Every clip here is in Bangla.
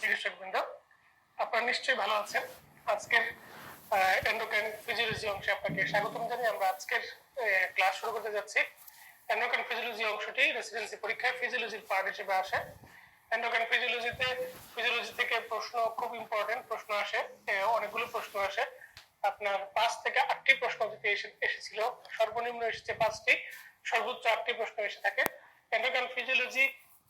চিকিৎসকবৃন্দ, আপনারা নিশ্চয়ই ভালো আছেন। আজকের এন্ডোক্রাইন ফিজিওলজি অংশে আপনাকে স্বাগতম জানিয়ে আমরা আজকের ক্লাস শুরু করতে যাচ্ছি। এন্ডোক্রাইন ফিজিওলজি অংশটি রেসিডেন্সি পরীক্ষায় ফিজিওলজির পার্ট হিসেবে আসে। এন্ডোক্রাইন ফিজিওলজি থেকে প্রশ্ন খুব ইম্পর্টেন্ট প্রশ্ন আসে, অনেকগুলো প্রশ্ন আসে। আপনার 5 থেকে 8টি প্রশ্ন যদি এসেছিল, সর্বনিম্ন এসেছে 5টি, সর্বোচ্চ 8টি প্রশ্ন এসে থাকে। এন্ডোক্রাইন ফিজিওলজি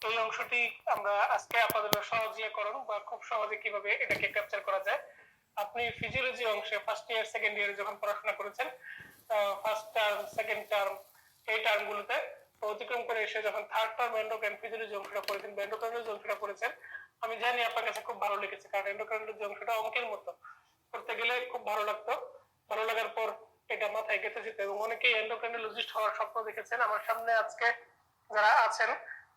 এই অংশটি আমরা আজকে আপনাদের সহজীকরণ বা খুব সহজে কিভাবে এটাকে ক্যাপচার করা যায়। আপনি ফিজিওলজি অংশে ফার্স্ট ইয়ার সেকেন্ড ইয়ারে যখন পড়াশোনা করেছেন, ফার্স্ট টার্ম সেকেন্ড টার্ম এই টার্মগুলোতে অতিক্রম করে এসে যখন থার্ড টার্ম এন্ডোক্রাইন ফিজিওলজি অংশটা পড়েছেন বা এন্ডোক্রাইনোলজি অংশটা পড়েছেন, আমি জানি আপনার কাছে খুব ভালো লেগেছে, কারণ এন্ডোক্রাইনোলজি অংশটা অঙ্কের মতো করতে গেলে খুব ভালো লাগতো। ভালো লাগার পর এটা মাথায় গেঁথে যেত এবং অনেকেই এন্ডোক্রাইনোলজিস্ট হওয়ার স্বপ্ন দেখেছেন। আমার সামনে আজকে যারা আছেন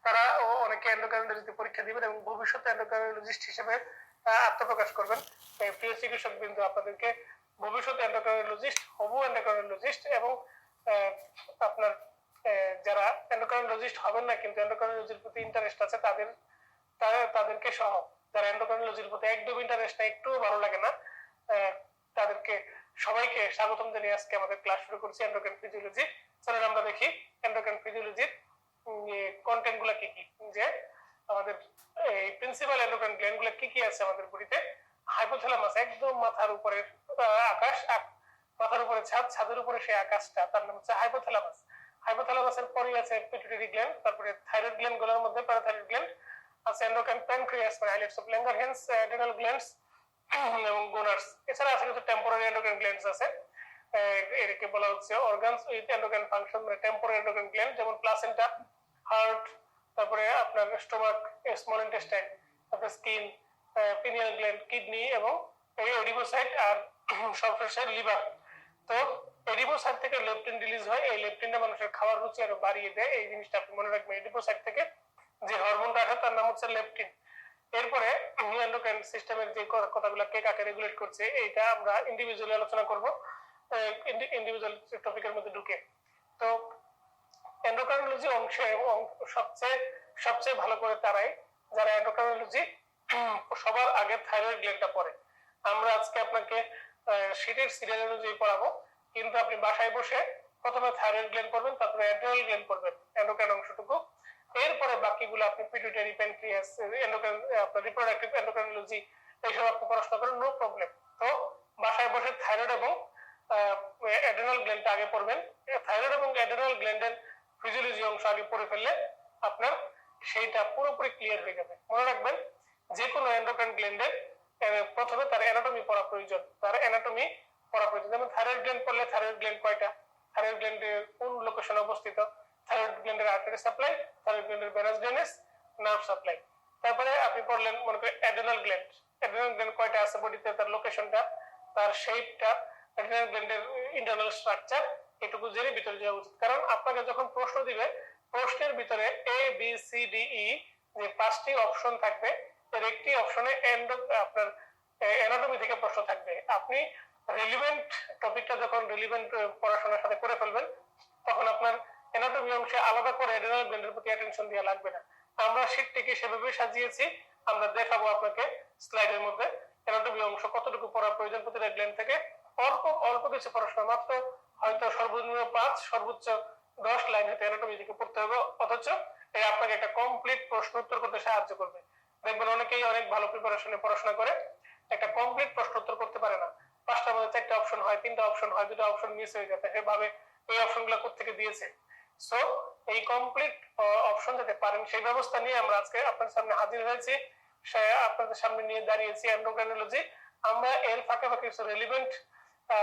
তারা অনেকে এন্ডোক্রাইনোলজিতে পরীক্ষা দিবেন এবং ভবিষ্যতে এন্ডোক্রাইনোলজিস্ট হিসেবে আত্মপ্রকাশ করবেন। প্রিয় চিকিৎসক বিন্দু, আপনাদেরকে ভবিষ্যতে এন্ডোক্রাইনোলজিস্ট এবং আপনার যারা এন্ডোক্রাইনোলজিস্ট হবেন না কিন্তু এন্ডোক্রাইনোলজির প্রতি ইন্টারেস্ট আছে তাদেরকে সহ, যারা এন্ডোক্রাইনোলজির প্রতি একদম ইন্টারেস্ট না, একটু ভালো লাগে না, তাদেরকে সবাইকে স্বাগতম জানিয়ে আজকে আমাদের ক্লাস শুরু করছি এন্ডোক্রাইন ফিজিওলজি। চলেন আমরা দেখি এন্ডোক্রাইন ফিজিওলজির কন্টেন্ট গুলা কি কি। যে আমাদের এই প্রিন্সিপাল এন্ডোক্রাইন গ্ল্যান্ড গুলা কি কি আছে আমাদের বডিতে। হাইপোথ্যালামাস, একদম মাথার উপরে আকাশ, মাথার উপরে ছাদ, ছাদের উপরে সেই আকাশটা, তার নাম হচ্ছে হাইপোথ্যালামাস। হাইপোথ্যালামাসের পরেই আছে পিটুইটারি গ্ল্যান্ড, তারপরে থাইরয়েড গ্ল্যান্ড গুলোর মধ্যে প্যারাথাইরয়েড গ্ল্যান্ড আছে, এন্ডোক্রাইন প্যানক্রিয়াস মানে islets of Langerhans, adrenal glands এবং গোনাডস। এছাড়া আছে কিছু টেম্পোরারি এন্ডোক্রাইন গ্ল্যান্ডস আছে, এটাকে বলা হচ্ছে অর্গানস উইথ এন্ডোক্রাইন ফাংশন, মানে টেম্পোরারি এন্ডোক্রাইন গ্ল্যান্ড, যেমন প্লাসেন্টা, হার্ট, তারপরে আপনার স্টোমাক, স্মল ইন্টেস্টাইন, তারপরে স্কিন, পিনিয়াল গ্ল্যান্ড, কিডনি এবং এডিপোসাইট আর সবশেষে লিভার। তো এডিপোসাইট থেকে লেপটিন রিলিজ হয়, এই লেপটিনটা মানুষের খাওয়ার রুচি আরো বাড়িয়ে দেয়। এই জিনিসটা আপনি মনে রাখবেন, এডিপোসাইট থেকে যে হরমোনটা আসে তার নাম হচ্ছে লেপটিন। এরপরে এন্ডোক্রাইন সিস্টেমের যে কথাগুলো কে কাকে রেগুলেট করছে এইটা আমরা ইন্ডিভিজুয়ালি আলোচনা করব ইন্ডিভিজুয়াল টপিকের মধ্যে ঢুকে। তো এন্ডোক্রাইনোলজি অংশে সবচেয়ে ভালো করে তারাই যারা এন্ডোক্রাইনোলজি সবার আগে থাইরয়েড গ্ল্যান্ডটা পড়ে। আমরা আজকে আপনাকে শীটের সিরিয়াল অনুযায়ী পড়াবো, কিন্তু আপনি বাসায় বসে প্রথমে থাইরয়েড গ্ল্যান্ড পড়বেন, তারপরে অ্যাড্রিনাল গ্ল্যান্ড পড়বেন, এন্ডোক্রাইন অংশটুকু। এরপরে বাকিগুলো আপনি পিটুইটারি, প্যানক্রিয়াস, এন্ডোক্রাইন, আপনার রিপ্রোডাক্টিভ এন্ডোক্রাইনোলজি এইসব আপনি পড়াশোনা করেন, নো প্রবলেম। তো বাসায় বসে থাইরয়েড এবং অ্যাড্রিনাল গ্ল্যান্ডটা আগে পড়বেন। থাইরয়েড এবং অ্যাড্রিনাল গ্ল্যান্ডের ফিজিওলজি অংশ আগে পড়ে ফেললে আপনার সেইটা পুরোপুরি ক্লিয়ার হয়ে যাবে। মনে রাখবেন, যে কোনো এন্ডোক্রাইন গ্ল্যান্ডের প্রথমে তার অ্যানাটমি পড়া প্রয়োজন, যেমন থাইরয়েড গ্ল্যান্ড পড়লে থাইরয়েড গ্ল্যান্ড কয়টা, থাইরয়েড গ্ল্যান্ডের কোন লোকেশনে অবস্থিত, থাইরয়েড গ্ল্যান্ডের আর্টারি সাপ্লাই, থাইরয়েড গ্ল্যান্ডের ভেনাস ড্রেনেজ, নার্ভ সাপ্লাই। তারপরে আপনি পড়লেন মনে করেন অ্যাড্রিনাল গ্ল্যান্ড কয়টা আছে বডিতে, তার লোকেশনটা, তার শেপটা, অ্যাড্রিনাল গ্ল্যান্ডের ইন্টারনাল স্ট্রাকচার, এটুকু জেনে ভিতরে যাওয়া উচিত। কারণ আপনাকে যখন প্রশ্ন দিবে, প্রশ্নের ভিতরে A B C D E যে 5টি অপশন থাকবে, এর একটি অপশনে আপনার অ্যানাটমি থেকে প্রশ্ন থাকবে। আপনি রিলেভেন্ট টপিকটা যখন রিলেভেন্ট পড়াশোনার সাথে করে ফেলবেন, তখন আপনার অ্যানাটমি অংশে আলাদা করে অ্যাড্রিনাল গ্ল্যান্ডের প্রতি অ্যাটেনশন দেওয়া লাগবে না। আমরা শীটটিকে সেভাবে সাজিয়েছি, আমরা দেখাবো আপনাকে স্লাইডের মধ্যে অ্যানাটমি অংশ কতটুকু পড়ার প্রয়োজন প্রতিটা গ্ল্যান্ড থেকে। অল্প কিছু পড়াশোনা, মাত্র হয়তো সর্বনিম্ন 5 সর্বোচ্চ 10 লাইন হয়তো অ্যানাটমি থেকে পড়তে হবে, অথচ এই আপনাকে একটা কমপ্লিট প্রশ্ন উত্তর করতে সাহায্য করবে। দেখবেন অনেকেই অনেক ভালো প্রিপারেশনে পড়াশোনা করে একটা কমপ্লিট প্রশ্ন উত্তর করতে পারে না। 5টার মধ্যে 4টা অপশন হয়, 3টা অপশন হয়, 2টা অপশন মিস হয়ে যায়, এভাবে এই অপশনগুলো কোত্থেকে দিয়েছে। সো এই কমপ্লিট অপশন যাতে পারেন সেই ব্যবস্থা নিয়ে আমরা আজকে আপনাদের সামনে হাজির হয়েছি, আপনাদের সামনে নিয়ে দাঁড়িয়েছি এন্ডোক্রাইনোলজি। আমরা এর ফাঁকে ফাঁকে কিছু রিলেভেন্ট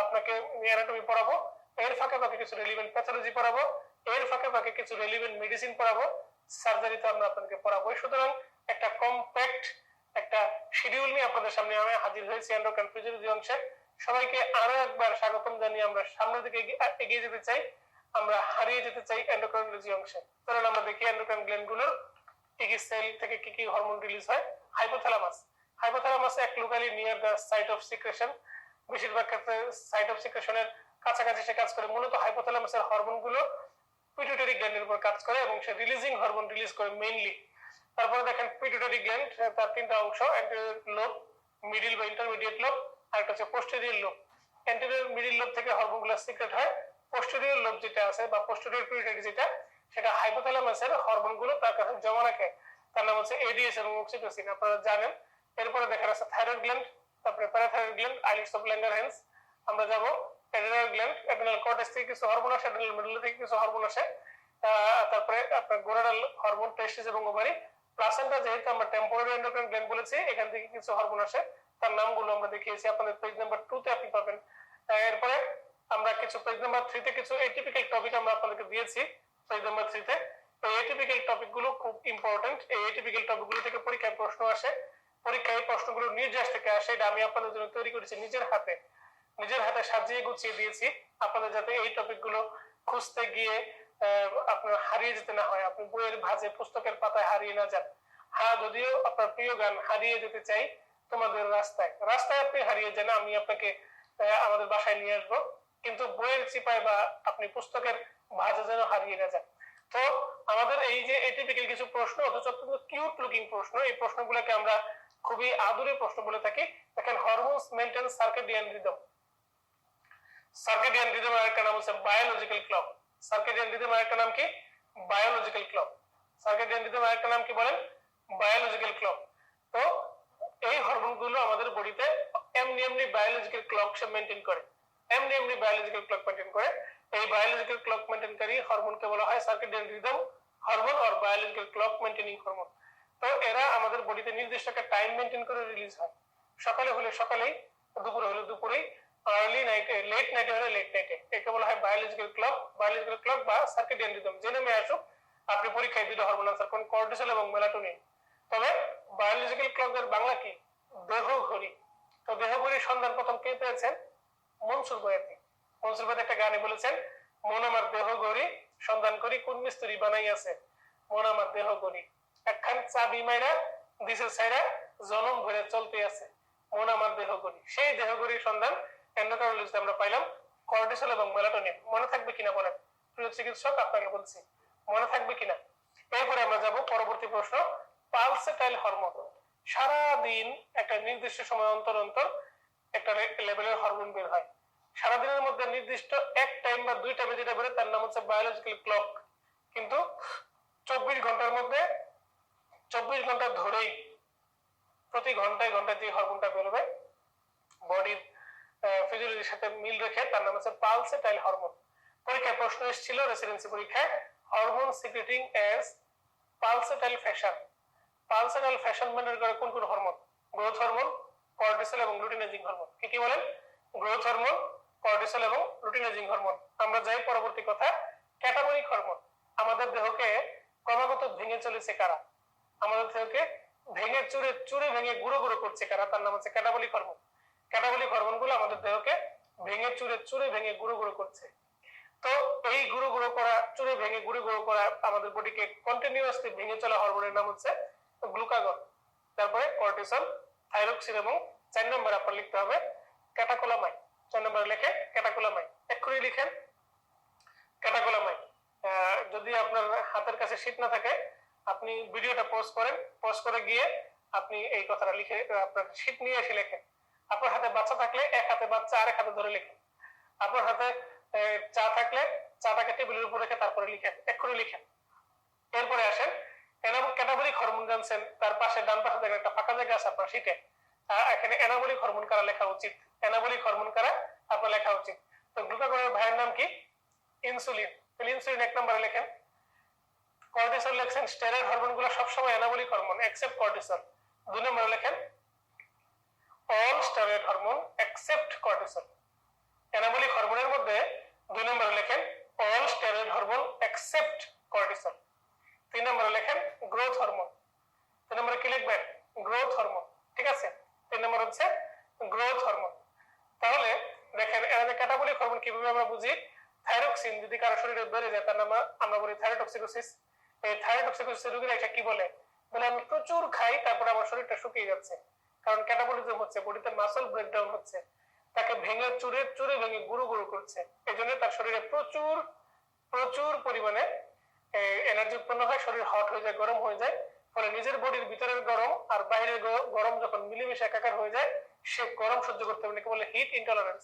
আপনাকে অ্যানাটমি পড়াবো, এর ফাঁকে ফাঁকে কিছু রিলেভেন্ট প্যাথোলজি পড়াবো, এর ফাঁকে ফাঁকে কিছু রিলেভেন্ট মেডিসিন পড়াবো, সার্জারি তো আমরা আপনাদেরকে পড়াবো। সুতরাং একটা কম্প্যাক্ট একটা শিডিউল নিয়ে আপনাদের সামনে আমি হাজির হয়েছি এন্ডোক্রাইন ফিজিওলজি অংশে। সবাইকে আরো একবার স্বাগতম জানিয়ে আমরা সামনের দিকে এগিয়ে যেতে চাই, আমরা হারিয়ে যেতে চাই এন্ডোক্রাইনোলজি অংশে। তাহলে আমরা দেখি এন্ডোক্রাইন গ্ল্যান্ডগুলোর কি কি সেল থেকে কি কি হরমোন রিলিজ হয়। হাইপোথ্যালামাস এক locally near the site of secretion, বেশিরভাগ ক্ষেত্রে সাইট অফ সিক্রেশনের কাছাকাছি সে কাজ করে। মূলত হাইপোথ্যালামাসের হরমোনগুলো পিটুইটারি গ্ল্যান্ডের উপর কাজ করে এবং সে রিলিজিং হরমোন রিলিজ করে মেইনলি। তারপরে দেখেন পিটুইটারি গ্ল্যান্ড, তার তিনটা অংশ, অ্যান্টেরিয়র লোব, মিডিল বা ইন্টারমিডিয়েট লোব, আর একটা হচ্ছে posterior lobe. Anterior middle lobe থেকে হরমোনগুলো সিক্রেট হয়। পোস্টেরিয়র লোব যেটা আছে বা পোস্টেরিয়র পিটুইটারি যেটা, সেটা হাইপোথ্যালামাসের হরমোনগুলো তার কাছে জমা রাখে, তার নাম হচ্ছে এডিএস এবং অক্সিটোসিন, আপনারা জানেন। এরপরে দেখা যাচ্ছে থাইরয়েড গ্ল্যান্ড, তারপরে parathyroid gland, islets of Langerhans. আমরা যাব অ্যাড্রিনাল গ্ল্যান্ড, অ্যাড্রিনাল কর্টেক্স থেকে কিছু হরমোন আসে, অ্যাড্রিনাল মেডুলা থেকে কিছু হরমোন আসে, তারপরে আপনার গোনাডাল হরমোন, টেস্টিস এবং ওভারি। প্লাসেন্টা যেহেতু আমরা টেম্পোরারি এন্ডোক্রাইন গ্ল্যান্ড বলেছি, এখান থেকে কিছু হরমোন আসে, তার নামগুলো আমরা দেখিয়েছি আপনাদের পেজ নাম্বার 2 তে আপনি পাবেন। এরপরে আমরা কিছু পেজ নাম্বার 3 তে কিছু এটিপিক্যাল টপিক আমরা আপনাদেরকে দিয়েছি পেজ নাম্বার 3 তে। তো এটিপিক্যাল টপিক গুলো খুব ইম্পর্টেন্ট। এই এটিপিক্যাল টপিক গুলো থেকে পরীক্ষায় প্রশ্ন আসে, পরীক্ষায় প্রশ্নগুলো নির্যাস থেকে আসে। এটা আমি আপনাদের জন্য তৈরি করেছি নিজের হাতে সাজিয়ে গুছিয়ে দিয়েছি আপনাদের, যাতে এই টপিক গুলো খুঁজতে গিয়ে আপনার হারিয়ে যেতে না হয়, আপনি বইয়ের ভাঁজে পুস্তকের পাতায় হারিয়ে না যান। হ্যাঁ, যদিও আপনার প্রিয় গান হারিয়ে যেতে চাই তোমাদের রাস্তায় আপনি হারিয়ে যান, আমি আপনাকে আমাদের বাসায় নিয়ে আসবো, কিন্তু বইয়ের চিপায় বা আপনি পুস্তকের ভাঁজে যেন হারিয়ে না যান। তো আমাদের এই যে এটিপিক্যাল কিছু প্রশ্ন, অথচ অত্যন্ত কিউট লুকিং প্রশ্ন, এই প্রশ্নগুলোকে আমরা খুবই আদুরে প্রশ্ন বলে থাকি। দেখেন, hormones maintain circadian rhythm. Circadian রিদমের আরেকটা নাম হচ্ছে বায়োলজিক্যাল ক্লক। সার্কেডিয়ান রিদমের আরেকটা নাম কি? Biological clock. সার্কেডিয়ান রিদমের আরেকটা নাম কি বলেন? Biological clock. তো এই হরমোনগুলো আমাদের বডিতে এমনি বায়োলজিক্যাল ক্লক সে মেইনটেইন করে, এমনি বায়োলজিক্যাল ক্লক মেইনটেইন করে। এই বায়োলজিক্যাল ক্লক মেইনটেইনকারী হরমোনকে বলা হয় circadian rhythm hormone or biological clock maintaining hormone. তো এরা আমাদের বডিতে নির্দিষ্ট একটা টাইম মেইনটেইন করে রিলিজ হয়। সকালে হলে সকালেই, দুপুরে হলে দুপুরেই, আর্লি নাইটে, লেট নাইটে হলে লেট নাইটে। একে বলা হয় বায়োলজিক্যাল ক্লক বা সার্কেডিয়ান রিদম। যে নামে আসুক, আপনি পরীক্ষায় দুটো হরমোন আনসার কোন, কর্টিসল এবং মেলাটোনিন। তবে বায়োলজিক্যাল ক্লকের বাংলা কি? দেহ ঘড়ি। তো দেহ ঘড়ির সন্ধান প্রথম কে পেয়েছেন? মনসুর বয়াতি। মনসুর বয়াতি একটা গানে বলেছেন, মন আমার দেহ ঘড়ি সন্ধান করি কোন মিস্ত্রি বানাইয়াছে, মন আমার দেহ ঘড়ি একখান চাবি মাইরা দিছে ছাইরা জনম ধরে চলতে আছে, মন আমার দেহ ঘড়ি। সেই দেহ ঘড়ির সন্ধান এন্ডোক্রাইনোলজিতে আমরা পাইলাম, কর্টিসল এবং মেলাটোনিন। মনে থাকবে কিনা বলেন, প্রিয় চিকিৎসক আপনাকে বলছি, মনে থাকবে কিনা? এরপরে আমরা যাব পরবর্তী প্রশ্ন, পালসেটাইল হরমোন। সারাদিন একটা নির্দিষ্ট সময় অন্তর অন্তর একটা লেভেলের হরমোন বের হয়। সারাদিনের মধ্যে নির্দিষ্ট এক টাইম বা দুই টাইমে যেটা বেরোয় তার নাম হচ্ছে বায়োলজিক্যাল ক্লক। কিন্তু 24 ঘন্টার মধ্যে 24 ঘন্টা ধরেই প্রতি ঘন্টায় ঘন্টায় যে হরমোনটা বেরোবে বডির ফিজিওলজির সাথে মিল রেখে, তার নাম হচ্ছে পালসেটাইল হরমোন। পরীক্ষায় প্রশ্ন এসেছিল রেসিডেন্সি পরীক্ষায়, hormone secreting as pulsatile fashion. Pulsatile fashion maintain করে কোন কোন হরমোন? গ্রোথ হরমোন, কর্টিসল এবং লুটিনাজিং হরমোন। কি কি বলেন? গ্রোথ হরমোন, কর্টিসল এবং লুটিনাজিং হরমোন। আমরা যাই পরবর্তী কথা, ক্যাটাবলিক হরমোন। আমাদের দেহকে ক্রমাগত ভেঙে চলেছে কারা? আমাদের দেহকে ভেঙে চুরে ভেঙে গুঁড়ো গুঁড়ো করছে কারা? তার নাম হচ্ছে ক্যাটাবলিক হরমোন। ক্যাটাবলিক হরমোনগুলো আমাদের দেহকে ভেঙে চুরে ভেঙে গুঁড়ো গুঁড়ো করছে। তো এই গুঁড়ো গুঁড়ো করা, চুরে ভেঙে গুঁড়ো গুঁড়ো করা আমাদের বডিকে কন্টিনিউয়াসলি ভেঙে চলা হরমোনের নাম হচ্ছে গ্লুকাগন। তারপরে কর্টিসল, থাইরক্সিন এবং 4 নম্বরে আপনার লিখতে হবে ক্যাটাকোলামাইন। 4 নম্বরে লেখেন ক্যাটাকোলামাইন, এক্ষুনি লিখেন ক্যাটাকোলামাইন। যদি আপনার হাতের কাছে শীট না থাকে, আপনি ভিডিওটা পজ করেন, পজ করে গিয়ে আপনি এই কথাটা লিখে আপনার শীট নিয়ে এসে লেখেন। আপনার হাতে বাচ্চা থাকলে এক হাতে বাচ্চা, আরেক হাতে ধরে লিখেন। আপনার হাতে চা থাকলে চাটাকে টেবিলের উপর রেখে তারপরে লিখেন, এক্ষুনি লিখেন। এরপরে আসেন ক্যাটাবলিক হরমোন জানছেন, তার পাশে ডান পাশে দেখেন একটা ফাঁকা জায়গা আছে আপনার শীটে, এখানে অ্যানাবলিক হরমোন কারা লেখা উচিত? অ্যানাবলিক হরমোন কারা আপনার লেখা উচিত? তো গ্লুকাগনের ভাইয়ের নাম কি? ইনসুলিন। তাহলে ইনসুলিন 1 নম্বরে লেখেন। কর্টিসল লেখছেন, স্টেরয়েড হরমোনগুলো সবসময় অ্যানাবলিক হরমোন এক্সেপ্ট কর্টিসল। 2 নম্বরে লেখেন all steroid hormone except cortisol. Anabolic হরমোনের মধ্যে 2 নম্বরে লেখেন all steroid hormone except cortisol. 3 নম্বরে লেখেন গ্রোথ হরমোন। 3 নম্বরে কি লিখবেন? Growth hormone. ঠিক আছে, 3 নম্বর হচ্ছে গ্রোথ হরমোন। তাহলে দেখেন এর ক্যাটাবলিক হরমোন কিভাবে আমরা বুঝি? থাইরক্সিন যদি কারো শরীরে বেড়ে যায় তার নাম আমরা বলি থাইরোটক্সিকোসিস। এই থাইরোটক্সিকোসিস রোগীরা এটা কি বলে? বলে আমি প্রচুর খাই তারপরে আমার শরীরটা শুকিয়ে যাচ্ছে, কারণ ক্যাটাবলিজম হচ্ছে, বডিতে মাসল ব্রেকডাউন হচ্ছে, তাকে ভেঙে চুরে ভেঙে গুঁড়ো গুঁড়ো করছে। এই জন্য তার শরীরে প্রচুর পরিমাণে এনার্জি উৎপন্ন হয়, শরীর হট হয়ে যায়, গরম হয়ে যায়, ফলে নিজের বডির ভিতরের গরম আর বাইরের গরম যখন মিলেমিশে একাকার হয়ে যায় সে গরম সহ্য করতে পারে, বলে হিট ইনটলারেন্স।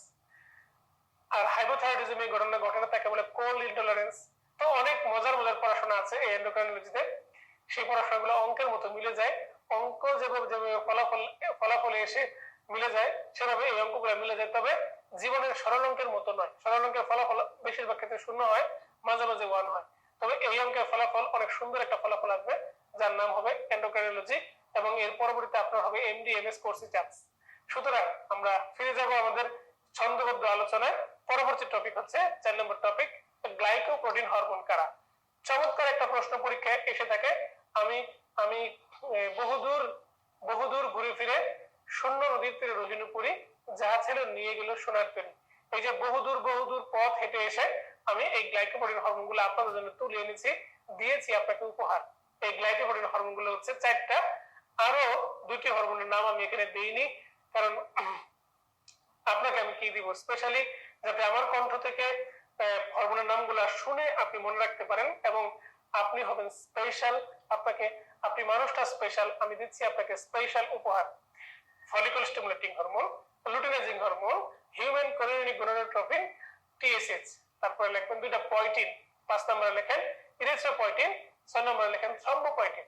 আর হাইপোথাইরয়েডিজম এই ঘটনা ঘটনা তাকে বলে কোল্ড ইনটলারেন্স। তো অনেক মজার মজার পড়াশোনা আছে এই এন্ডোক্রাইনোলজিতে, সেই পড়াশোনাগুলো অঙ্কের মতো মিলে যায়। অঙ্ক যেভাবে যেভাবে ফলাফলে এসে মিলে যায় সেভাবে এই অঙ্কগুলো মিলে যায়, তবে জীবনের সরল অঙ্কের মতো নয়। সরল অঙ্কের ফলাফল বেশিরভাগ ক্ষেত্রে শূন্য হয়, মাঝে মাঝে 1 হয়, তবে এই অঙ্কের ফলাফল অনেক সুন্দর একটা ফলাফল আসবে যার নাম হবে এন্ডোক্রাইনোলজি, এবং এর পরবর্তীতে আপনার হবে এমডি এমএস কোর্সে চান্স। সুতরাং আমরা ফিরে যাব আমাদের ছন্দবদ্ধ আলোচনায়। পরবর্তী টপিক হচ্ছে 4 নম্বর টপিক, গ্লাইকোপ্রোটিন হরমোন কারা। চমৎকার একটা প্রশ্ন পরীক্ষায় এসে থাকে। আমি আমি বহুদূর ঘুরে ফিরে শূন্য নদীর তীরে রহিনু পুরি, যাহা ছিল নিয়ে গেল সোনার তরী। এই যে বহুদূর পথ হেঁটে এসে আমি এই গ্লাইকোপ্রোটিন হরমোন গুলো আপনাদের জন্য তুলে এনেছি, দিয়েছি আপনাকে উপহার। এই গ্লাইকোপ্রোটিন হরমোন গুলো হচ্ছে 4টা। আরো 2টি হরমোনের নাম আমি এখানে দেইনি, কারণ আপনাকে আমি কি দিব স্পেশালি যাতে আমার কণ্ঠ থেকে হরমোনের নামগুলা শুনে আপনি মনে রাখতে পারেন এবং আপনি হবেন স্পেশাল। আপনি মানুষটা স্পেশাল, আমি দিচ্ছি আপনাকে স্পেশাল উপহার। Follicle stimulating hormone, luteinizing hormone, human chorionic gonadotropin, TSH. তারপরে লিখবেন 2টা পয়েটিন, 5 নম্বরে লেখেন ইরিথ্রোপয়েটিন, 6 নম্বরে লেখেন থ্রম্বোপয়েটিন।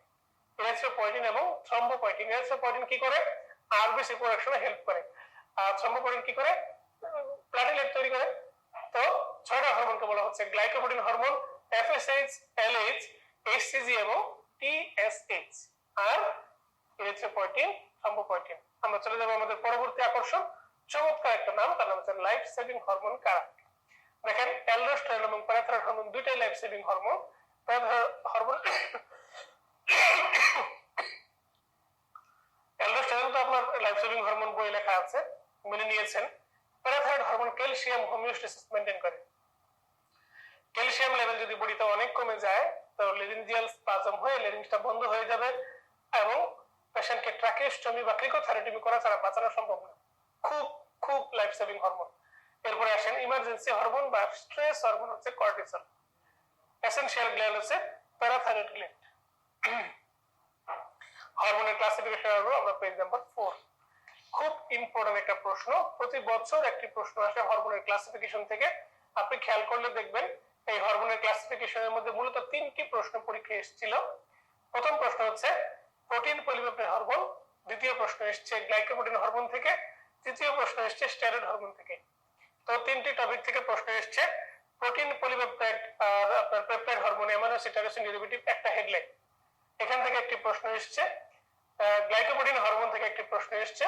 ইরিথ্রোপয়েটিন এবং থ্রম্বোপয়েটিন। ইরিথ্রোপয়েটিন কি করে? আরবিসি প্রোডাকশনে হেল্প করে। আর থ্রম্বোপয়েটিন কি করে? প্লাটিলেট তৈরি করে। তো 6টা হরমোনকে বলা হচ্ছে glycoprotein hormone, FSH, LH, HCG এবং টিএসএইচ। আর ইরিথ্রোপয়েটিন, থ্রম্বোপয়েটিন। আমরা চলে যাব আমাদের পরবর্তী আকর্ষণ, চমৎকার একটা নাম, তার নাম হচ্ছে লাইফ সেভিং হরমোন কারা। দেখেন অ্যালডোস্টেরন এবং প্যারাথাইরয়েড হরমোন দুইটাই life saving hormone. Hormone aldosterone তো আপনার লাইফ সেভিং হরমোন বই লেখা আছে, মেনে নিয়েছেন। Parathyroid hormone calcium homeostasis maintain করে। ক্যালসিয়াম লেভেল যদি বডিতে অনেক কমে যায় তো লেরিনজিয়াল স্পাজম হয়ে লেরিংসটা বন্ধ হয়ে যাবে এবং পেশেন্টকে ট্রাকিওস্টমি বা ক্রিকোথেরাপি করা ছাড়া বাঁচানো সম্ভব না। খুব খুব লাইফ সেভিং হরমোন। এরপরে আসেন ইমার্জেন্সি হরমোন বা স্ট্রেস হরমোন হচ্ছে কর্টিসল। এসেনশিয়াল গ্ল্যান্ড হচ্ছে প্যারাথাইরয়েড গ্ল্যান্ড। হরমোনের ক্লাসিফিকেশন হলো আমরা পেজ নাম্বার 4। খুব ইম্পর্টেন্ট একটা প্রশ্ন, প্রতি বছর একটি প্রশ্ন আসে হরমোনের ক্লাসিফিকেশন থেকে। আপনি খেয়াল করলে দেখবেন এই হরমোনের ক্লাসিফিকেশনের মধ্যে মূলত 3টি প্রশ্ন পরীক্ষায় এসেছিল। প্রথম প্রশ্ন হচ্ছে প্রোটিন পলিপেপটাইড হরমোন, দ্বিতীয় প্রশ্ন এসেছে গ্লাইকোপ্রোটিন হরমোন থেকে, তৃতীয় প্রশ্ন এসেছে স্টেরয়েড হরমোন থেকে। তো 3টি টপিক থেকে প্রশ্ন এসেছে। প্রোটিন পলিপেপটাইড আর আপনার peptide hormone amino acid tyrosine derivative একটা হেডলাইন, এখান থেকে একটি প্রশ্ন এসেছে। গ্লাইকোপ্রোটিন হরমোন থেকে একটি প্রশ্ন এসেছে।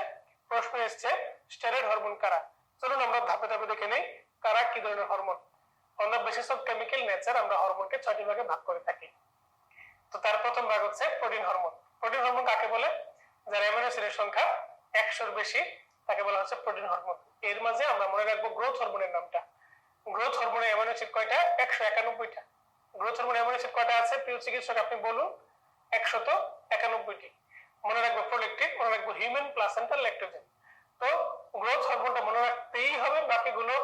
প্রশ্ন এসেছে স্টেরয়েড হরমোন কারা। চলুন আমরা ধাপে ধাপে দেখে নেই কারা কি ধরনের hormone. On the basis of chemical nature আমরা হরমোনকে 6টি ভাগে ভাগ করে থাকি। তো তার প্রথম ভাগ হচ্ছে প্রোটিন হরমোন। প্রোটিন হরমোন কাকে বলে? যার অ্যামিনো অ্যাসিডের সংখ্যা 100-র বেশি তাকে বলা হচ্ছে প্রোটিন হরমোন। এর মাঝে আমরা মনে রাখবো গ্রোথ হরমোনের নামটা। গ্রোথ হরমোনের অ্যামিনো অ্যাসিড কয়টা? 191টা। গ্রোথ হরমোনের অ্যামিনো অ্যাসিড কয়টা আছে প্রিয় চিকিৎসক আপনি বলুন? 191টি। মনে রাখবো প্রোলেকটিন, মনে রাখবো হিউম্যান প্লাসেন্টাল ল্যাকটোজেন। তো গ্রোথ হরমোনটা মনে রাখতেই হবে, বাকিগুলো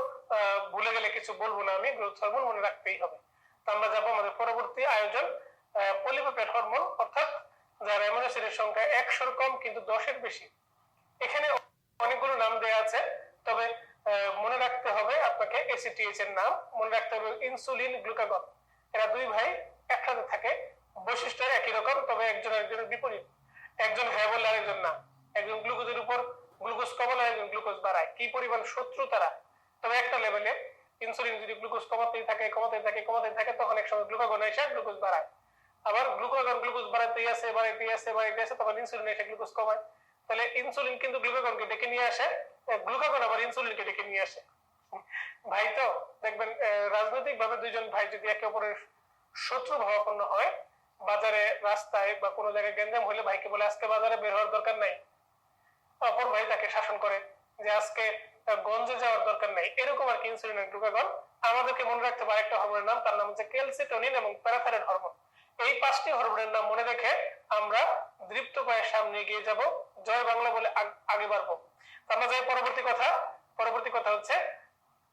ভুলে গেলে কিছু বলবো না আমি, গ্রোথ হরমোন মনে রাখতেই হবে। তো আমরা যাবো আমাদের পরবর্তী আয়োজন পলিপেপটাইড হরমোন, অর্থাৎ যার অ্যামিনো অ্যাসিডের সংখ্যা 100-র কম কিন্তু 10-এর বেশি। এখানে অনেকগুলো নাম দেওয়া আছে, তবে মনে রাখতে হবে আপনাকে এসিটিএইচ এর নাম, মনে রাখতে হবে ইনসুলিন, গ্লুকাগন। এরা দুই ভাই একসাথে থাকে, বৈশিষ্ট্য একই রকম, তবে একজন একজনের বিপরীত। একজন হ্যাঁ বলে আরেকজন না। একজন গ্লুকোজের উপর গ্লুকোজ কমালে একজন গ্লুকোজ বাড়ায়। কি পরিমাণ শত্রু তারা! তবে একটা লেভেলে ইনসুলিন যদি গ্লুকোজ কমাতেই থাকে তখন এক সময় গ্লুকাগন এসে গ্লুকোজ বাড়ায়। আবার গ্লুকাগন গ্লুকোজ বাড়াতেই আছে, তখন ইনসুলিন এসে গ্লুকোজ কমায়। তাহলে ইনসুলিন কিন্তু গ্লুকাগনকে ডেকে নিয়ে আসে, গ্লুকাগন আবার ইনসুলিনকে ডেকে নিয়ে আসে। ভাই তো দেখবেন রাজনৈতিক ভাবে দুইজন ভাই যদি একে অপরের শত্রু ভাবাপন্ন হয়, বাজারে রাস্তায় বা কোনো জায়গায় গ্যাঞ্জাম হলে ভাইকে বলে আজকে বাজারে বের হওয়ার দরকার নাই, অপর ভাই তাকে শাসন করে যে আজকে গঞ্জে যাওয়ার দরকার নাই। এরকম আর কি ইনসুলিন আর গ্লুকাগন। আমাদেরকে মনে রাখতে হবে আরেকটা হরমোনের নাম, তার নাম হচ্ছে ক্যালসিটোনিন এবং প্যারাথাইরয়েড হরমোন। এই 5টি হরমোনের নাম মনে রেখে আমরা দৃপ্ত পায়ে সামনে এগিয়ে যাব, জয় বাংলা বলে আগে বাড়বো। আমরা যাই পরবর্তী কথা হচ্ছে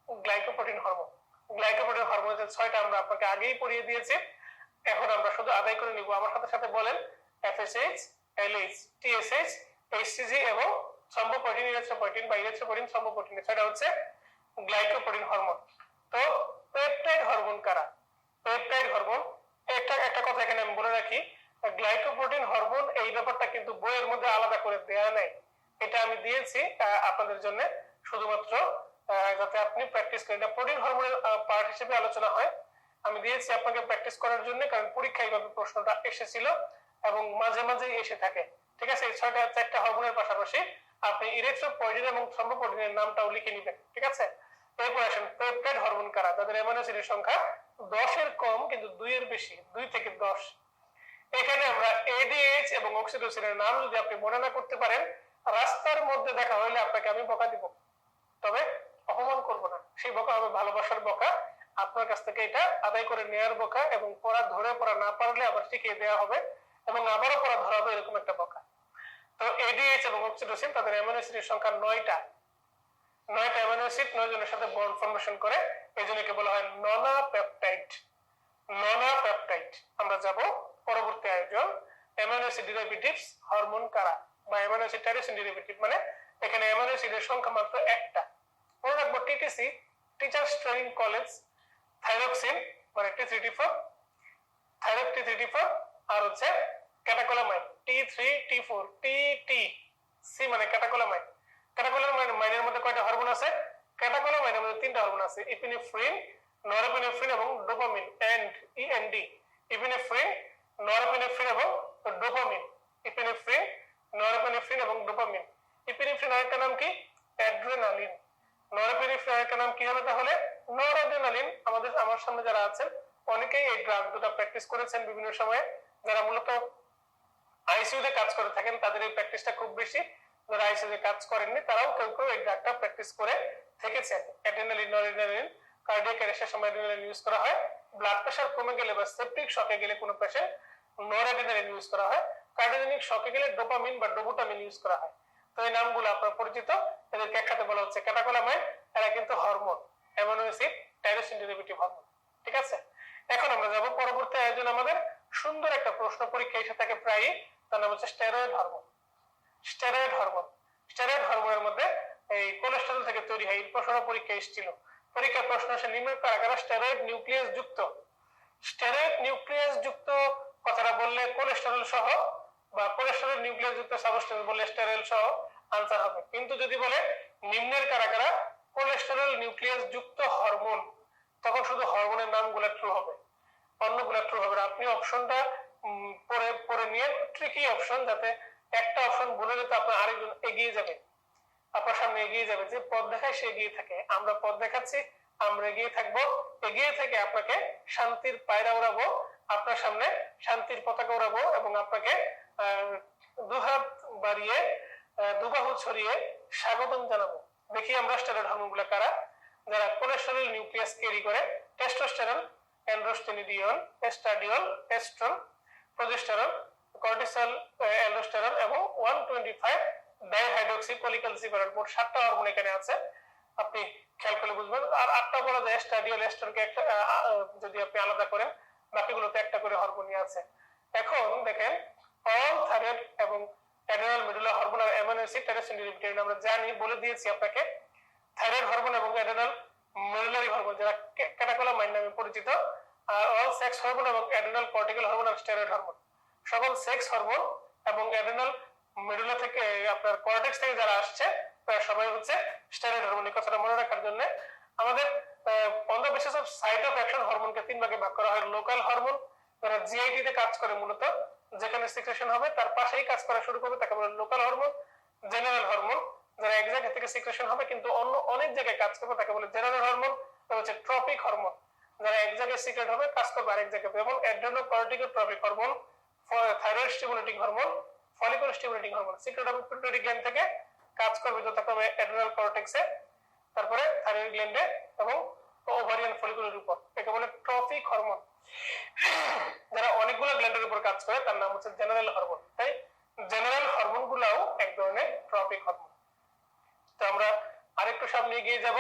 গ্লাইকোপ্রোটিন হরমোন। গ্লাইকোপ্রোটিন হরমোন 6টা আমরা আপনাকে আগেই পড়িয়ে দিয়েছি, এখন আমরা শুধু আদায় করে নিব। আমার সাথে সাথে বলেন FSH, LH, TSH, HCG এবং থ্রম্বোপয়েটিন ইরিথ্রোপয়েটিন বা ইরিথ্রোপয়েটিন থ্রম্বোপয়েটিন, সেটা হচ্ছে গ্লাইকোপ্রোটিন হরমোন। তো পেপটাইড হরমোন কারা? পেপটাইড হরমোন, একটা কথা এখানে আমি বলে রাখি, গ্লাইকোপ্রোটিন হরমোন এই ব্যাপারটা কিন্তু বইয়ের মধ্যে আলাদা করে দেয়া নাই, এটা আমি দিয়েছি আপনাদের জন্য শুধুমাত্র যাতে আপনি প্র্যাকটিস করেন। এটা প্রোটিন হরমোনের পার্ট হিসেবে আলোচনা হয়, আমি দিয়েছি আপনাকে প্র্যাকটিস করার জন্য, কারণ পরীক্ষায় এইভাবে প্রশ্নটা এসেছিল এবং মাঝে মাঝেই এসে থাকে। ঠিক আছে, এই চারটা হরমোনের পাশাপাশি আপনি ইরিথ্রোপয়েটিন এবং থ্রম্বোপয়েটিনের নামটাও লিখে নেবেন। ঠিক আছে, এরপর আসেন পেপটাইড হরমোন কারা? যাদের অ্যামিনো অ্যাসিডের সংখ্যা 10 এর কম কিন্তু 2 এর বেশি, 2 থেকে 10। এখানে আমরা এডিএইচ এবং অক্সিটোসিনের নাম যদি আপনি মনে না করতে পারেন, রাস্তার মধ্যে দেখা হইলে আপনাকে আমি বকা দিব, তবে অপমান করব না, সেই বকা হবে ভালোবাসার বকা, আপনার কাছ থেকে এটা আদায় করে নেয়ার বকা, এবং পড়া ধরে পড়া না পারলে আবার শিখিয়ে দেওয়া হবে এবং আবারও পড়া ধরা হবে, এরকম একটা বকা। তো এডিএইচ এবং অক্সিটোসিন তাদের অ্যামিনো অ্যাসিডের সংখ্যা 9টা অ্যামিনো অ্যাসিড 9 জনের সাথে বন্ড ফর্মেশন করে, এজন্য একে বলা হয় ননাপেপটাইড। আমরা যাব পরবর্তী আয়োজন, অ্যামিনো অ্যাসিড ডেরিভেটিভস হরমোন কারা বা অ্যামিনো অ্যাসিড টাইরোসিন ডেরিভেটিভ, মানে এখানে অ্যামিনো অ্যাসিডের সংখ্যা মাত্র একটা। মনে রাখবো TTC, teachers training college, thyroxine মানে T3T4, থাইরক T3T4, আর হচ্ছে ক্যাটাকোলামাইন T3T4, TTC মানে ক্যাটাকোলামাইন। ক্যাটাকোলামাইনের মধ্যে কয়টা হরমোন আছে? ক্যাটাকোলামাইনের মধ্যে 3টা হরমোন আছে, ইপিনেফ্রিন, নরএপিনেফ্রিন এবং ডোপামিন, END। ইপিনেফ্রিন, নরএপিনেফ্রিন এবং ডোপামিন, ইপিনেফ্রিন, নরএপিনেফ্রিন এবং ডোপামিন। ইপিনেফ্রিন আরেকটা নাম কি? অ্যাড্রেনালিন। নরএপিনেফ্রিন আরেকটা নাম কি হলো তাহলে? নরঅ্যাড্রেনালিন। আমার সামনে যারা আছেন অনেকেই এই ড্রাগ দুটো প্র্যাকটিস করেছেন বিভিন্ন সময়ে, যারা মূলত আইসিইউ তে কাজ করে থাকেন তাদের এই প্র্যাকটিসটা খুব বেশি, যারা আইসিইউ তে কাজ করেননি তারাও কেউ কেউ এই ড্রাগটা প্র্যাকটিস করে থেকেছেন। অ্যাড্রেনালিন, নরঅ্যাড্রেনালিন, কার্ডিয়াক অ্যারেস্টের সময় অ্যাড্রেনালিন ইউজ করা হয়, ব্লাড প্রেশার কমে গেলে বা সেপটিক শকে গেলে কোনো পেশেন্ট নরঅ্যাড্রেনালিন ইউজ করা হয়, কার্ডিওজেনিক শকে গেলে ডোপামিন বা ডোবুটামিন ইউজ করা হয়। তো এই নামগুলো আপনার পরিচিত, এদেরকে একসাথে বলা হচ্ছে ক্যাটাকোলামাইন। এরা কিন্তু hormone, amino acid tyrosine derivative hormone. ঠিক আছে, এখন আমরা যাব পরবর্তী আয়োজন, আমাদের সুন্দর একটা প্রশ্ন পরীক্ষা এসে থাকে প্রায়ই, তার নাম হচ্ছে স্টেরয়েড হরমোন। স্টেরয়েড হরমোনের মধ্যে এই কোলেস্টেরল থেকে তৈরি হয়, এই প্রশ্ন পরীক্ষা এসেছিল। পরীক্ষার প্রশ্ন আসে নিম্নের কারা স্টেরয়েড নিউক্লিয়াস যুক্ত। স্টেরয়েড নিউক্লিয়াস যুক্ত কথাটা বললে কোলেস্টেরল সহ, বা কোলেস্টেরল নিউক্লিয়াস যুক্ত সাবস্টেন্স বললে স্টেরয়েড সহ আনসার হবে। কিন্তু যদি বলে নিম্নের কারা কোলেস্টেরল নিউক্লিয়াস যুক্ত হরমোন, তখন শুধু হরমোনের নামগুলো ট্রু হবে, অন্যগুলো ট্রু হবে। আপনি অপশনটা পরে নিয়ে ট্রিকি অপশন, যাতে একটা অপশন বলে দিতে আপনার আরেকজন এগিয়ে যাবে, আপনার সামনে এগিয়ে যাবে, যে পথ দেখায় সে এগিয়ে থাকে। আমরা পথ দেখাচ্ছি, আমরা এগিয়ে থাকবো, এগিয়ে থেকে আপনাকে শান্তির পায়রা উড়াবো, আপনার সামনে শান্তির পতাকা উড়াবো এবং আপনাকে দুহাত বাড়িয়ে দুবাহু ছড়িয়ে স্বাগতম জানাবো। দেখি আমরা স্টেরয়েড হরমোনগুলো কারা? যারা কোলেস্টেরল নিউক্লিয়াস ক্যারি করে, testosterone, androstenedione, estradiol, estrone, progesterone, cortisol, aldosterone এবং 125 ডাইহাইড্রোক্সি কোলিক্যালসিফেরল। মোট 7টা হরমোন এখানে আছে, আপনি খেয়াল করে বুঝবেন। আর 8টা বলা যায় এস্ট্রাডিওল, এস্ট্রনকে একটা যদি আপনি আলাদা করেন, বাকিগুলোতে একটা করে হরমোনই আছে। এখন দেখেন, অল থাইরয়েড এবং অ্যাড্রেনাল মেডুলা হরমোন আর অ্যামিনো অ্যাসিড টাইরোসিন ডেরিভেটিভ আমরা জানি, বলে দিয়েছি আপনাকে। থাইরয়েড হরমোন এবং অ্যাড্রেনাল মেডুলারি হরমোন যারা ক্যাটাকোলামাইন নামে পরিচিত, আর অল সেক্স হরমোন এবং অ্যাড্রেনাল কর্টিক্যাল হরমোন আর স্টেরয়েড হরমোন। সকল সেক্স হরমোন এবং অ্যাড্রেনাল মেডুলা থেকে আপনার কর্টেক্স থেকে যারা আসছে তারা সবাই হচ্ছে স্টেরয়েড হরমোন। এই কথাটা মনে রাখার জন্য আমাদের on the basis of site of action হরমোনকে 3 ভাগে ভাগ করা হয়। লোকাল হরমোন যারা জিআইটি তে কাজ করে, মূলত যেখানে সিক্রেশন হবে তার পাশেই কাজ করা শুরু করবে, তাকে বলে লোকাল হরমোন। জেনারেল হরমোন যারা এক জায়গা থেকে সিক্রেশন হবে কিন্তু অন্য অনেক জায়গায় কাজ করবে, তাকে বলে জেনারেল হরমোন। হচ্ছে ট্রপিক হরমোন, যারা এক জায়গায় সিক্রেট হবে কাজ করবে আরেক জায়গায়, যেমন অ্যাড্রেনোকর্টিকোট্রপিক hormone, thyroid stimulating hormone, follicle stimulating hormone. Secret হবে পিটুইটারি গ্ল্যান্ড থেকে, কাজ করবে যথাক্রমে অ্যাড্রেনাল কর্টেক্সে, তারপরে থাইরয়েড গ্ল্যান্ডে এবং ওভারিয়ান ফলিকুলের উপর, একে বলে ট্রপিক হরমোন। যারা অনেকগুলো গ্ল্যান্ডের উপর কাজ করে তার নাম হচ্ছে জেনারেল হরমোন। তাই জেনারেল হরমোন গুলাও এক ধরনের ট্রপিক হরমোন। তো আমরা আরেকটু সামনে এগিয়ে যাব,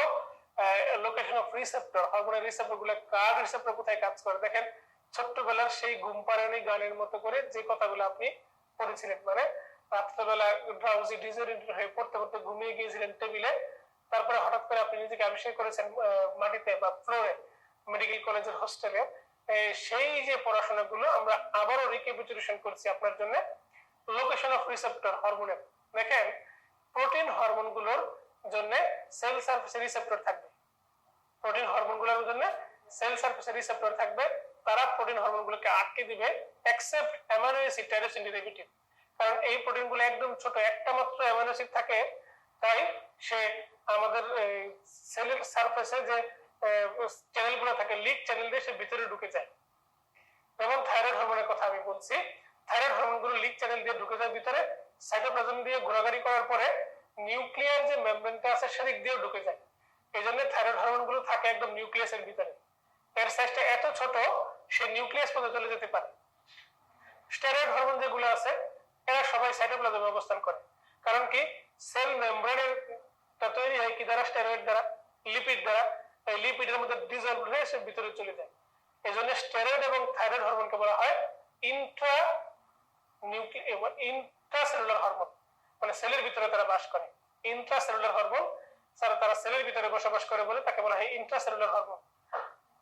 লোকেশন অফ রিসেপ্টর। হরমোনের রিসেপ্টর গুলো, কার রিসেপ্টর কোথায় কাজ করে, দেখেন ছোট্টবেলার সেই ঘুম পাড়ানি গানের মতো করে যে কথাগুলো আপনি পড়েছিলেন, মানে রাত্রেবেলা ড্রাউজি ডিসঅরিয়েন্টেড হয়ে পড়তে পড়তে ঘুমিয়ে গিয়েছিলেন টেবিলে, তারপরে হঠাৎ করে আপনি নিজেকে আবিষ্কার করেছেন মাটিতে বা ফ্লোরে মেডিকেল কলেজের হোস্টেলে। সেই যে পড়াশোনাগুলো আমরা আবারও রিক্যাপিচুলেশন করছি আপনার জন্য। লোকেশন অফ রিসেপ্টর হরমোনের, দেখেন প্রোটিন হরমোনগুলোর জন্য সেল সারফেসে রিসেপ্টর থাকবে, প্রোটিন হরমোনগুলোর জন্য সেল সারফেসে রিসেপ্টর থাকবে, তারা প্রোটিন হরমোনগুলোকে আটকে দিবে except amino acid tyrosine derivative. কারণ এই প্রোটিনগুলো একদম ছোট, একটা মাত্র অ্যামাইনো অ্যাসিড থাকে, তাই সে আমাদের সেলের সারফেসে যে চ্যানেলগুলো থাকে লিক চ্যানেল দিয়ে সে ভিতরে ঢুকে যায়। যেমন থাইরয়েড হরমোনের কথা আমি বলছি, থাইরয়েড হরমোনগুলো লিক চ্যানেল দিয়ে ঢুকে যায় ভিতরে, সাইটোপ্লাজম দিয়ে ঘোরাঘুরি করার পরে নিউক্লিয়ার যে মেমব্রেনটা আছে সেদিক দিয়েও ঢুকে যায়। এই জন্য থাইরয়েড হরমোনগুলো থাকে একদম নিউক্লিয়াসের ভিতরে, এর সাইজটা এত ছোট সে নিউক্লিয়াস পর্যন্ত চলে যেতে পারে। স্টেরয়েড হরমোন যেগুলো আছে এরা সবাই সাইটোপ্লাজমে অবস্থান করে, কারণ কি সেল মেমব্রেনের তৈরি হয় কি দ্বারা, স্টেরয়েড দ্বারা, লিপিড দ্বারা। এই লিপিডের মধ্যে ডিজলভ হয়ে সে ভিতরে চলে যায়। এই জন্য স্টেরয়েড এবং থাইরয়েড হরমোনকে বলা হয় ইন্ট্রাসেলুলার হরমোন, মানে সেলের ভিতরে তারা বাস করে। ইন্ট্রাসেলুলার হরমোন তারা সেলের ভিতরে বসবাস করে বলে তাকে বলা হয় ইন্ট্রাসেলুলার হরমোন।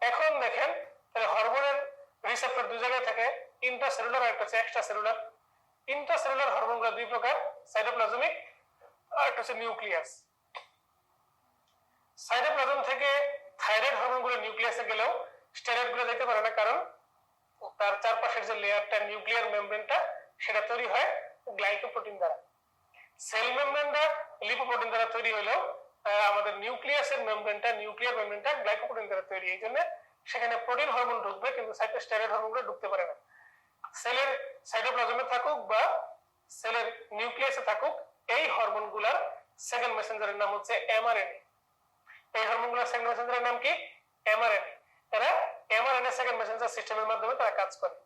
এখন দেখেন হরমোনের রিসেপ্টর দুই জায়গায় থাকে, ইন্ট্রাসেলুলার আর একটা হচ্ছে এক্সট্রাসেলুলার। ইন্ট্রাসেলুলার হরমোনগুলো দুই প্রকার, সাইটোপ্লাজমিক আর একটা হচ্ছে নিউক্লিয়াস। সাইটোপ্লাজম থেকে থাইরয়েড হরমোনগুলো নিউক্লিয়াসে গেলেও স্টেরয়েড গুলো যেতে পারে না, কারণ তার চারপাশের যে লেয়ারটা নিউক্লিয়ার মেমব্রেনটা সেটা তৈরি হয় গ্লাইকোপ্রোটিন দ্বারা। সেল মেমব্রেনটা লিপোপ্রোটিন দ্বারা তৈরি হলেও আমাদের নিউক্লিয়াসের মেমব্রেনটা, নিউক্লিয়ার মেমব্রেনটা গ্লাইকোপ্রোটিন দ্বারা তৈরি। এই জন্য সেখানে প্রোটিন হরমোন ঢুকবে কিন্তু স্টেরয়েড হরমোনগুলো ঢুকতে পারে না। সেলের সাইটোপ্লাজমে থাকুক বা সেলের নিউক্লিয়াসে থাকুক, এই হরমোনগুলোর সেকেন্ড মেসেঞ্জারের নাম হচ্ছে এমআরএনএ। এই হরমোনগুলোর সেকেন্ড মেসেঞ্জারের নাম কি? এমআরএনএ। এরা এমআরএনএ সেকেন্ড মেসেঞ্জার সিস্টেমের মাধ্যমে তারা কাজ করে।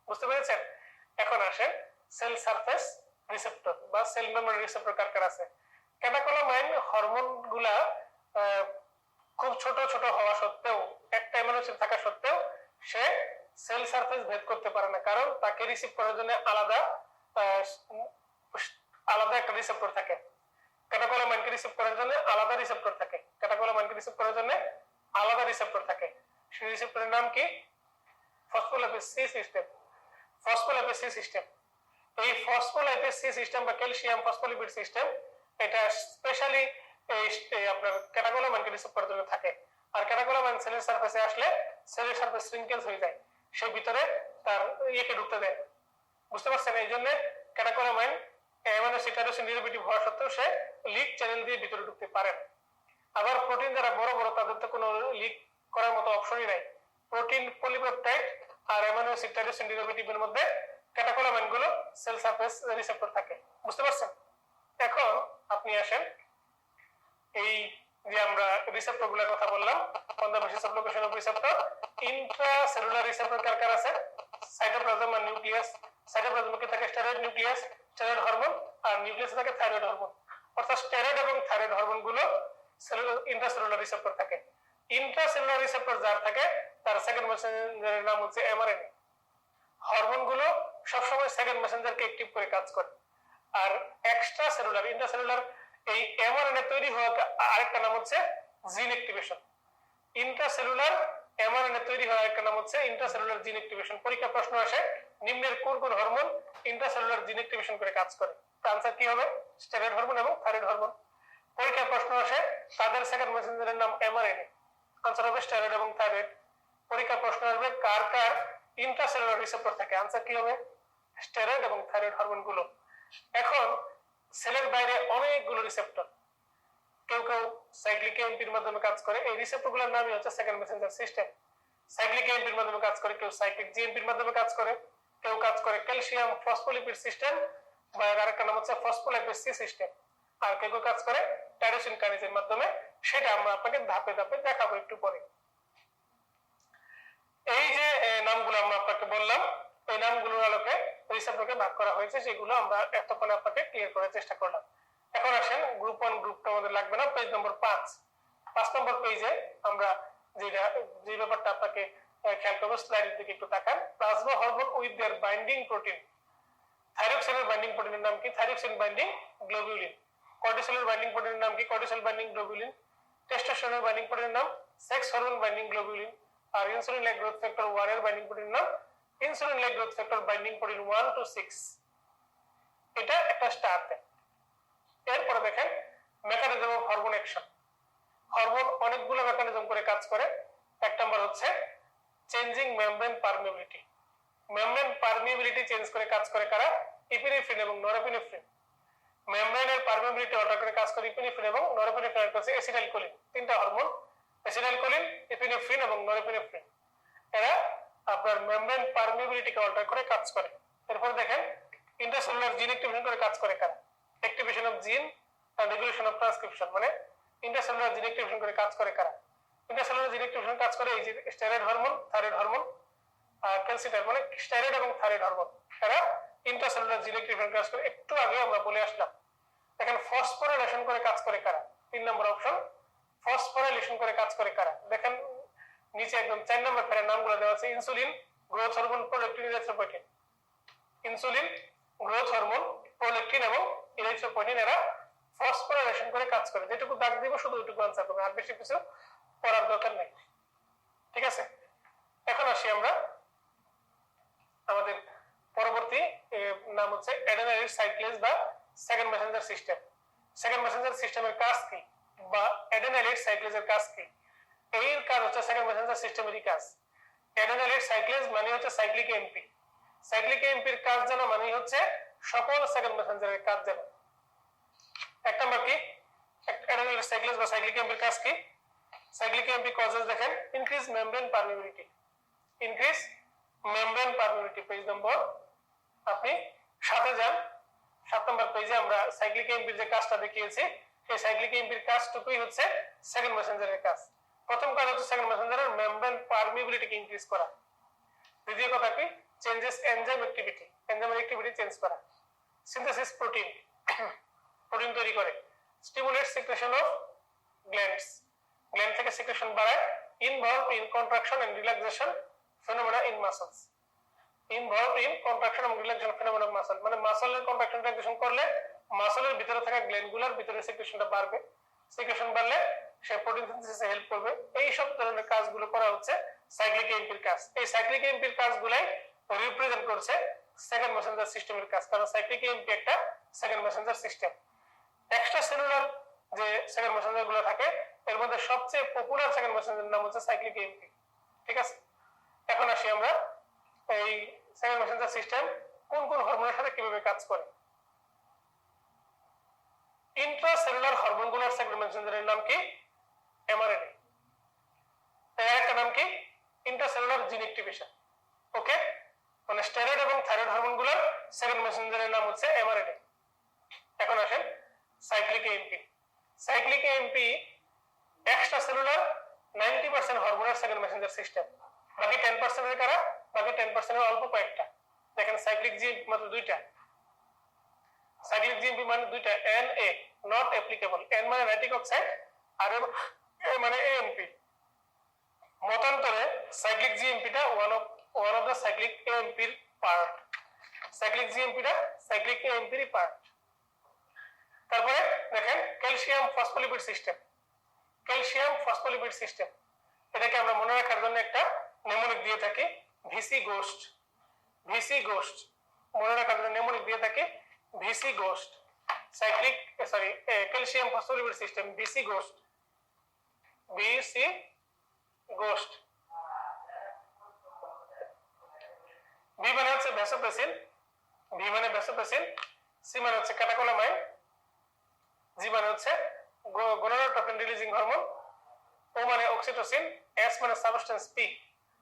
বুঝতে পেরেছেন? এখন আসেন সেল সারফেস রিসেপ্টর বা সেল মেমব্রেন রিসেপ্টর কার কার আছে। ক্যাটাকোলামাইন হরমোনগুলা খুব ছোট ছোট হওয়া সত্ত্বেও, একটা অ্যামিনো অ্যাসিড থাকা সত্ত্বেও সে সেল সারফেস ভেদ করতে পারে না, কারণ তাকে রিসিভ করার জন্য আলাদা একটা রিসেপ্টর থাকে। ক্যাটাকোলামাইনকে রিসিভ করার জন্য আলাদা রিসেপ্টর থাকে, ক্যাটাকোলামাইনকে রিসিভ করার জন্য আলাদা রিসেপ্টর থাকে। সেই রিসেপ্টরের নাম কি? Phospholipid C system. Phospholipid C system, এই ফসফোলিপিড সি সিস্টেম বা ক্যালসিয়াম ফসফোলিপিড সিস্টেম এটা স্পেশালি আপনার ক্যাটাকোলামাইনকে রিসিভ করার জন্য থাকে। আর ক্যাটাকোলামাইন সেলের সারফেসে আসলে সেলের সারফেস শ্রিঙ্কেলস হয়ে যায়, সে ভিতরে তার ইয়েকে ঢুকতে দেয়। বুঝতে পারছেন? এই জন্য ক্যাটাকোলামাইন অ্যামিনো অ্যাসিড টাইরোসিন ডেরিভেটিভ হওয়া সত্ত্বেও সে লিক চ্যানেল দিয়ে ভিতরে ঢুকতে পারে না। আবার প্রোটিন যারা বড় বড় তাদের তো কোনো লিক করার মতো অপশনই নাই। প্রোটিন, পলিপেপটাইড আর অ্যামিনো অ্যাসিড টাইরোসিন ডেরিভেটিভের মধ্যে ক্যাটাকোলামাইন গুলো সেল সারফেস রিসেপ্টর থাকে। বুঝতে পারছেন? এখন আপনি আসেন এই যে আমরা রিসেপ্টর গুলোর কথা বললাম, on the basis of location of receptor, intracellular receptor কার কার আছে? সাইটোপ্লাজম আর নিউক্লিয়াস। সাইটোপ্লাজমে থাকে স্টেরয়েড নিউক্লিয়াস, স্টেরয়েড হরমোন, আর নিউক্লিয়াসে থাকে থাইরয়েড হরমোন। অর্থাৎ স্টেরয়েড এবং থাইরয়েড হরমোন গুলো ইন্ট্রাসেলুলার রিসেপ্টর থাকে। ইন্ট্রাসেলুলার রিসেপ্টর যার থাকে তার সেকেন্ড মেসেঞ্জারের নাম হচ্ছে এমআরএনএ। হরমোন গুলো সবসময় সেকেন্ড মেসেঞ্জারকে অ্যাক্টিভ করে কাজ করে। আর এক্সট্রা সেলুলার, ইন্ট্রাসেলুলার এই এমআরএনএ তৈরি হওয়া আরেকটা নাম হচ্ছে জিন অ্যাক্টিভেশন। ইন্ট্রাসেলুলার এমআরএনএ তৈরি হওয়া আরেকটা নাম হচ্ছে ইন্ট্রাসেলুলার জিন অ্যাক্টিভেশন। পরীক্ষা প্রশ্ন আসে নিম্নের কোন কোন হরমোন ইন্ট্রাসেলুলার জিন অ্যাক্টিভেশন করে কাজ করে? আনসার কি হবে? স্টেরয়েড হরমোন এবং থাইরয়েড হরমোন। পরীক্ষা প্রশ্ন আসে তাদের সেকেন্ড মেসেঞ্জারের নাম এমআরএনএ, আনসার হবে স্টেরয়েড এবং থাইরয়েড। পরীক্ষা প্রশ্ন আসবে কার কার ইন্ট্রাসেলুলার রিসেপ্টর থাকে, আনসার কি হবে? স্টেরয়েড এবং থাইরয়েড হরমোন গুলো। এখন সেলের বাইরে অনেকগুলো রিসেপ্টর, কেউ কেউ সাইক্লিক এএমপির মাধ্যমে কাজ করে। এই রিসেপ্টর গুলোর নামই হচ্ছে সেকেন্ড মেসেঞ্জার সিস্টেম। সাইক্লিক এএমপির মাধ্যমে কাজ করে, কেউ সাইক্লিক জিএমপির মাধ্যমে কাজ করে, কেউ কাজ করে ক্যালসিয়াম ফসফোলিপিড সিস্টেম বা আরেকটা নাম হচ্ছে ফসফোলিপিড সি সিস্টেম, আর কেউ কাজ করে টাইরোসিন কাইনেজের মাধ্যমে। সেটা আমরা আপনাকে ধাপে ধাপে দেখাবো একটু পরে। এই যে নামগুলো আমরা আপনাকে বললাম, এই নামগুলোর আলোকে রিসেপ্টরকে ভাগ করা হয়েছে, সেগুলো আমরা এতক্ষণে আপনাকে ক্লিয়ার করার চেষ্টা করলাম। এখন আসেন গ্রুপ 1, গ্রুপ 2 আমাদের লাগবে না, পেজ নম্বর 5 নম্বর পেজে আমরা যে ব্যাপারটা আপনাকে খেয়াল করবো, স্লাইডের দিকে একটু তাকান। Plasma hormone with their binding protein. থাইরক্সিনের বাইন্ডিং প্রোটিনের নাম কি? Thyroxine binding globulin. কর্টিসলের বাইন্ডিং প্রোটিনের নাম কি? Cortisol binding globulin. টেস্টোস্টেরনের বাইন্ডিং প্রোটিনের নাম সেক্স হরমোন বাইন্ডিং গ্লোবিউলিন। আর ইনসুলিন লাইক গ্রোথ ফ্যাক্টর 1 এর বাইন্ডিং প্রোটিনের নাম insulin like growth factor binding protein 1 to 6। এটা একটা স্টার দেয়। এরপরে দেখেন mechanism of hormone action. Hormone অনেকগুলো মেকানিজম করে কাজ করে। এক নাম্বার হচ্ছে changing membrane permeability. Membrane permeability change করে কাজ করে কারা? ইপিনেফ্রিন এবং নরএপিনেফ্রিন। মেমব্রেনের পারমিয়াবিলিটি অর্ডার করে কাজ করে ইপিনেফ্রিন এবং নরএপিনেফ্রিন কাছে অ্যাসিটাইলকোলিন। তিনটা হরমোন, অ্যাসিটাইলকোলিন, ইপিনেফ্রিন এবং নরএপিনেফ্রিন, এরা আপনার মেমব্রেন পারমিয়াবিলিটিকে অল্টার করে কাজ করে। এরপর দেখেন ইন্টারসেলুলার জিন অ্যাক্টিভেশন করে কাজ করে কারা? অ্যাক্টিভেশন অফ জিন এন্ড রেগুলেশন অফ ট্রান্সক্রিপশন। মানে ইন্টারসেলুলার জিন অ্যাক্টিভেশন করে কাজ করে কারা? ইন্টারসেলুলার জিন অ্যাক্টিভেশন কাজ করে এই যে স্টেরয়েড হরমোন, থাইরয়েড হরমোন, ক্যালসিটার মানে স্টেরয়েড এবং থাইরয়েড হরমোন, এরা ইন্টারসেলুলার জিন অ্যাক্টিভেশন কাজ করে। একটু আগে আমরা বলে আসলাম। দেখেন ফসফোরাইলেশন করে কাজ করে কারা? 3 নম্বর অপশন, ফসফোরাইলেশন করে কাজ করে কারা? দেখেন নিচে একদম 4 নম্বর ফেরার নামগুলো দেওয়া আছে। Insulin, growth hormone, prolactin, erythropoietin. Insulin, growth hormone, prolactin এবং ইরিথ্রোপয়েটিন এরা ফসফোরাইলেশন করে কাজ করে। যেটুকু দাগ দিব শুধু ওইটুকু আনসার করবেন, আর বেশি কিছু পড়ার দরকার নেই। ঠিক আছে, এখন আসি আমরা আমাদের পরবর্তী নাম হচ্ছে অ্যাডেনাইড সাইক্লেজ বা second Messenger system. Second Messenger সিস্টেমের কাজ কি বা অ্যাডেনাইড সাইক্লেজের কাজ কি? এর কাজ হচ্ছে সেকেন্ড মেসেঞ্জার সিস্টেমেরই কাজ। অ্যাডেনাইড সাইক্লেজ মানে হচ্ছে সাইক্লিক এমপি। সাইক্লিক এমপির কাজ জানা মানে হচ্ছে সকল সেকেন্ড মেসেঞ্জারের কাজ জানা। এক নম্বর কি অ্যাডেনাইড সাইক্লেজ বা সাইক্লিক এমপির কাজ কি? সাইক্লিক এমপি কজেস দেখেন increase membrane permeability. Increase membrane permeability, page নম্বর আপনি 7 এ যান। 7 নম্বর পেজে আমরা সাইক্লিক এমপির যে কাজটা দেখিয়েছি, সেই সাইক্লিক এমপির কাজটুকুই হচ্ছে সেকেন্ড মেসেঞ্জারের কাজ। প্রথম কাজ হচ্ছে সেকেন্ড মেসেঞ্জারের মেমব্রেন পারমিয়াবিলিটিকে ইনক্রিজ করা। দ্বিতীয় কথা কি? চেঞ্জেস এনজাইম অ্যাক্টিভিটি, এনজাইমের অ্যাক্টিভিটি চেঞ্জ করা। সিনথেসিস প্রোটিন, প্রোটিন তৈরি করে। Stimulate secretion of glands, gland থেকে সিক্রেশন বাড়ায়। Involve in contraction and relaxation phenomena in muscles. Involve in contraction এবং রিল্যাক্সেশন ফিনোমেনা অফ মাসল, মানে মাসলের কন্ট্রাকশন রিল্যাক্সেশন করলে মাসলের ভিতরে থাকা গ্ল্যান্ডগুলোর ভিতরে সিক্রেশনটা বাড়বে। সিক্রেশন বাড়লে সে প্রোটিন সিনথেসিসে হেল্প করবে। এই সব ধরনের কাজগুলো করা হচ্ছে সাইক্লিক এমপির কাজ। এই সাইক্লিক এমপির কাজগুলাই রিপ্রেজেন্ট করছে সেকেন্ড মেসেঞ্জার সিস্টেমের কাজ, কারণ সাইক্লিক এমপি একটা second Messenger system. Extra cellular যে সেকেন্ড মেসেঞ্জার গুলো থাকে এর মধ্যে সবচেয়ে পপুলার সেকেন্ড মেসেঞ্জার নাম হচ্ছে সাইক্লিক এমপি। ঠিক আছে, এখন আসি আমরা এই সেকেন্ড মেসেঞ্জার সিস্টেম কোন কোন হরমোনের সাথে কিভাবে কাজ করে। ইন্ট্রাসেলুলার হরমোনগুলোর সেকেন্ড মেসেঞ্জারের নাম কি? এমআরএনএ। এর একটা নাম কি? ইন্ট্রাসেলুলার জিন অ্যাক্টিভেশন। ওকে, মানে স্টেরয়েড এবং থাইরয়েড হরমোনগুলোর সেকেন্ড মেসেঞ্জারের নাম হচ্ছে এমআরএনএ। এখন আসেন cyclic MP. Cyclic MP extra cellular 90% হরমোনের সেকেন্ড মেসেঞ্জার সিস্টেম। বাকি 10% এর কারা? বাকি 10% এর অল্প কয়েকটা। দেখেন সাইক্লিক জিএমপি মাত্র দুইটা। সাইক্লিক জিএমপি মানে দুইটা, N A not applicable. N মানে নাইট্রিক অক্সাইড আর এ মানে এএমপি। মতান্তরে সাইক্লিক জিএমপিটা ওয়ান অফ দ্য সাইক্লিক এএমপির পার্ট। সাইক্লিক জিএমপিটা সাইক্লিক এএমপির পার্ট। তারপরে দেখেন calcium phospholipid system. Calcium phospholipid system, এটাকে আমরা মনে রাখার জন্য একটা নেমোনিক দিয়ে থাকি ভিসি গোস্ট। ভিসি গোস্ট মনে রাখার জন্য নেমোনিক দিয়ে থাকি VC ghost. Cyclic calcium phospholipid system VC ghost. VC ghost. V মানে হচ্ছে ভ্যাসোপ্রেসিন, ভি মানে ভ্যাসোপ্রেসিন, সি মানে হচ্ছে ক্যাটাকোলামাইন, জি মানে হচ্ছে গোনাডোট্রোপিন রিলিজিং হরমোন, ও মানে অক্সিটোসিন, এস মানে সাবস্টেন্স পি,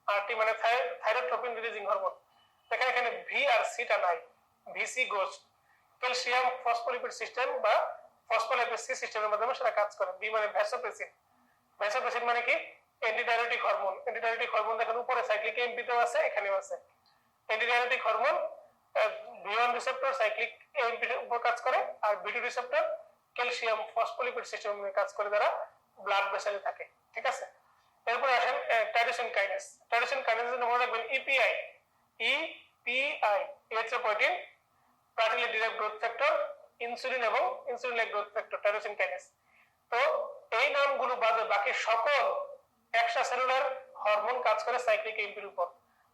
আর টি মানে থাইরোট্রোপিন রিলিজিং হরমোন। দেখেন এখানে ভি আর সিটা নাই। VC ghost calcium phospholipid system বা ফসফোলিপিড সি সিস্টেমের মাধ্যমে সেটা কাজ করে। বি মানে ভ্যাসোপ্রেসিন। ভ্যাসোপ্রেসিন মানে কি? Antidiabetic hormone. অ্যান্টিডায়াবেটিক হরমোন দেখেন উপরে সাইক্লিক এমপিতেও আছে, এখানেও আছে। Antidiabetic hormone B one receptor cyclic এমপির উপর কাজ করে, আর বি2 রিসেপ্টর ক্যালসিয়াম ফসফোলিপিড সিস্টেমে কাজ করে, যারা ব্লাড ভেসেলে থাকে। ঠিক আছে, এরপরে আসেন টাইরোসিন কাইনেস। টাইরোসিন কাইনেসের জন্য মনে রাখবেন EPI, EPI erythropoietin, cartilage derived growth factor, insulin এবং insulin like growth factor, tyrosine kinase. তো এই নামগুলো বাদে বাকি সকল এক্সট্রা সেলুলার হরমোন কাজ করে সাইক্লিক এমপির উপর।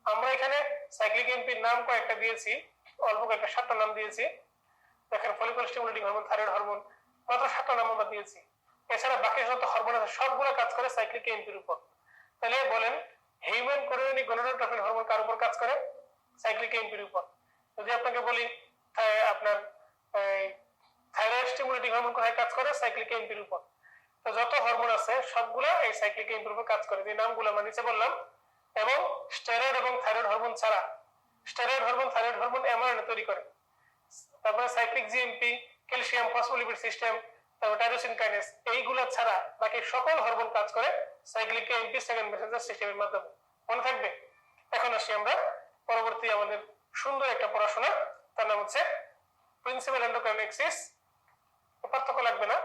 আমরা এখানে সাইক্লিক এমপির নাম কয়েকটা দিয়েছি, অল্প কয়েকটা 7টা নাম দিয়েছি। দেখেন follicle stimulating hormone, thyroid hormone, মাত্র 7টা নাম আমরা দিয়েছি। এছাড়া বাকি যত হরমোন আছে সবগুলো কাজ করে সাইক্লিক এমপির উপর। তাহলে বলেন হিউম্যান কোরিওনিক গনোডোট্রপিন হরমোন কার উপর কাজ করে? সাইক্লিক এমপির উপর। যদি আপনাকে বলি আপনার থাইরয়েড স্টিমুলেটিং হরমোন কোথায় কাজ করে? সাইক্লিক এমপির উপর। তো যত হরমোন আছে সবগুলা এই সাইক্লিক এমপির উপর কাজ করে, যে নামগুলো আমরা নিচে বললাম। এবং স্টেরয়েড এবং থাইরয়েড হরমোন ছাড়া, steroid hormone thyroid hormone mRNA তৈরি করে। তারপরে cyclic GMP, calcium phospholipid system, তারপর টাইরোসিন কাইনেজ, এইগুলা ছাড়া বাকি সকল হরমোন কাজ করে সাইক্লিক এমপি সেকেন্ড মেসেঞ্জার সিস্টেমের মাধ্যমে। মনে থাকবে? এখন আসি আমরা পরবর্তী আমাদের সুন্দর একটা পড়াশোনা, তার নাম হচ্ছে প্রিন্সিপাল এন্ডোক্রাইন এক্সিস। পার্থক্য লাগবে না।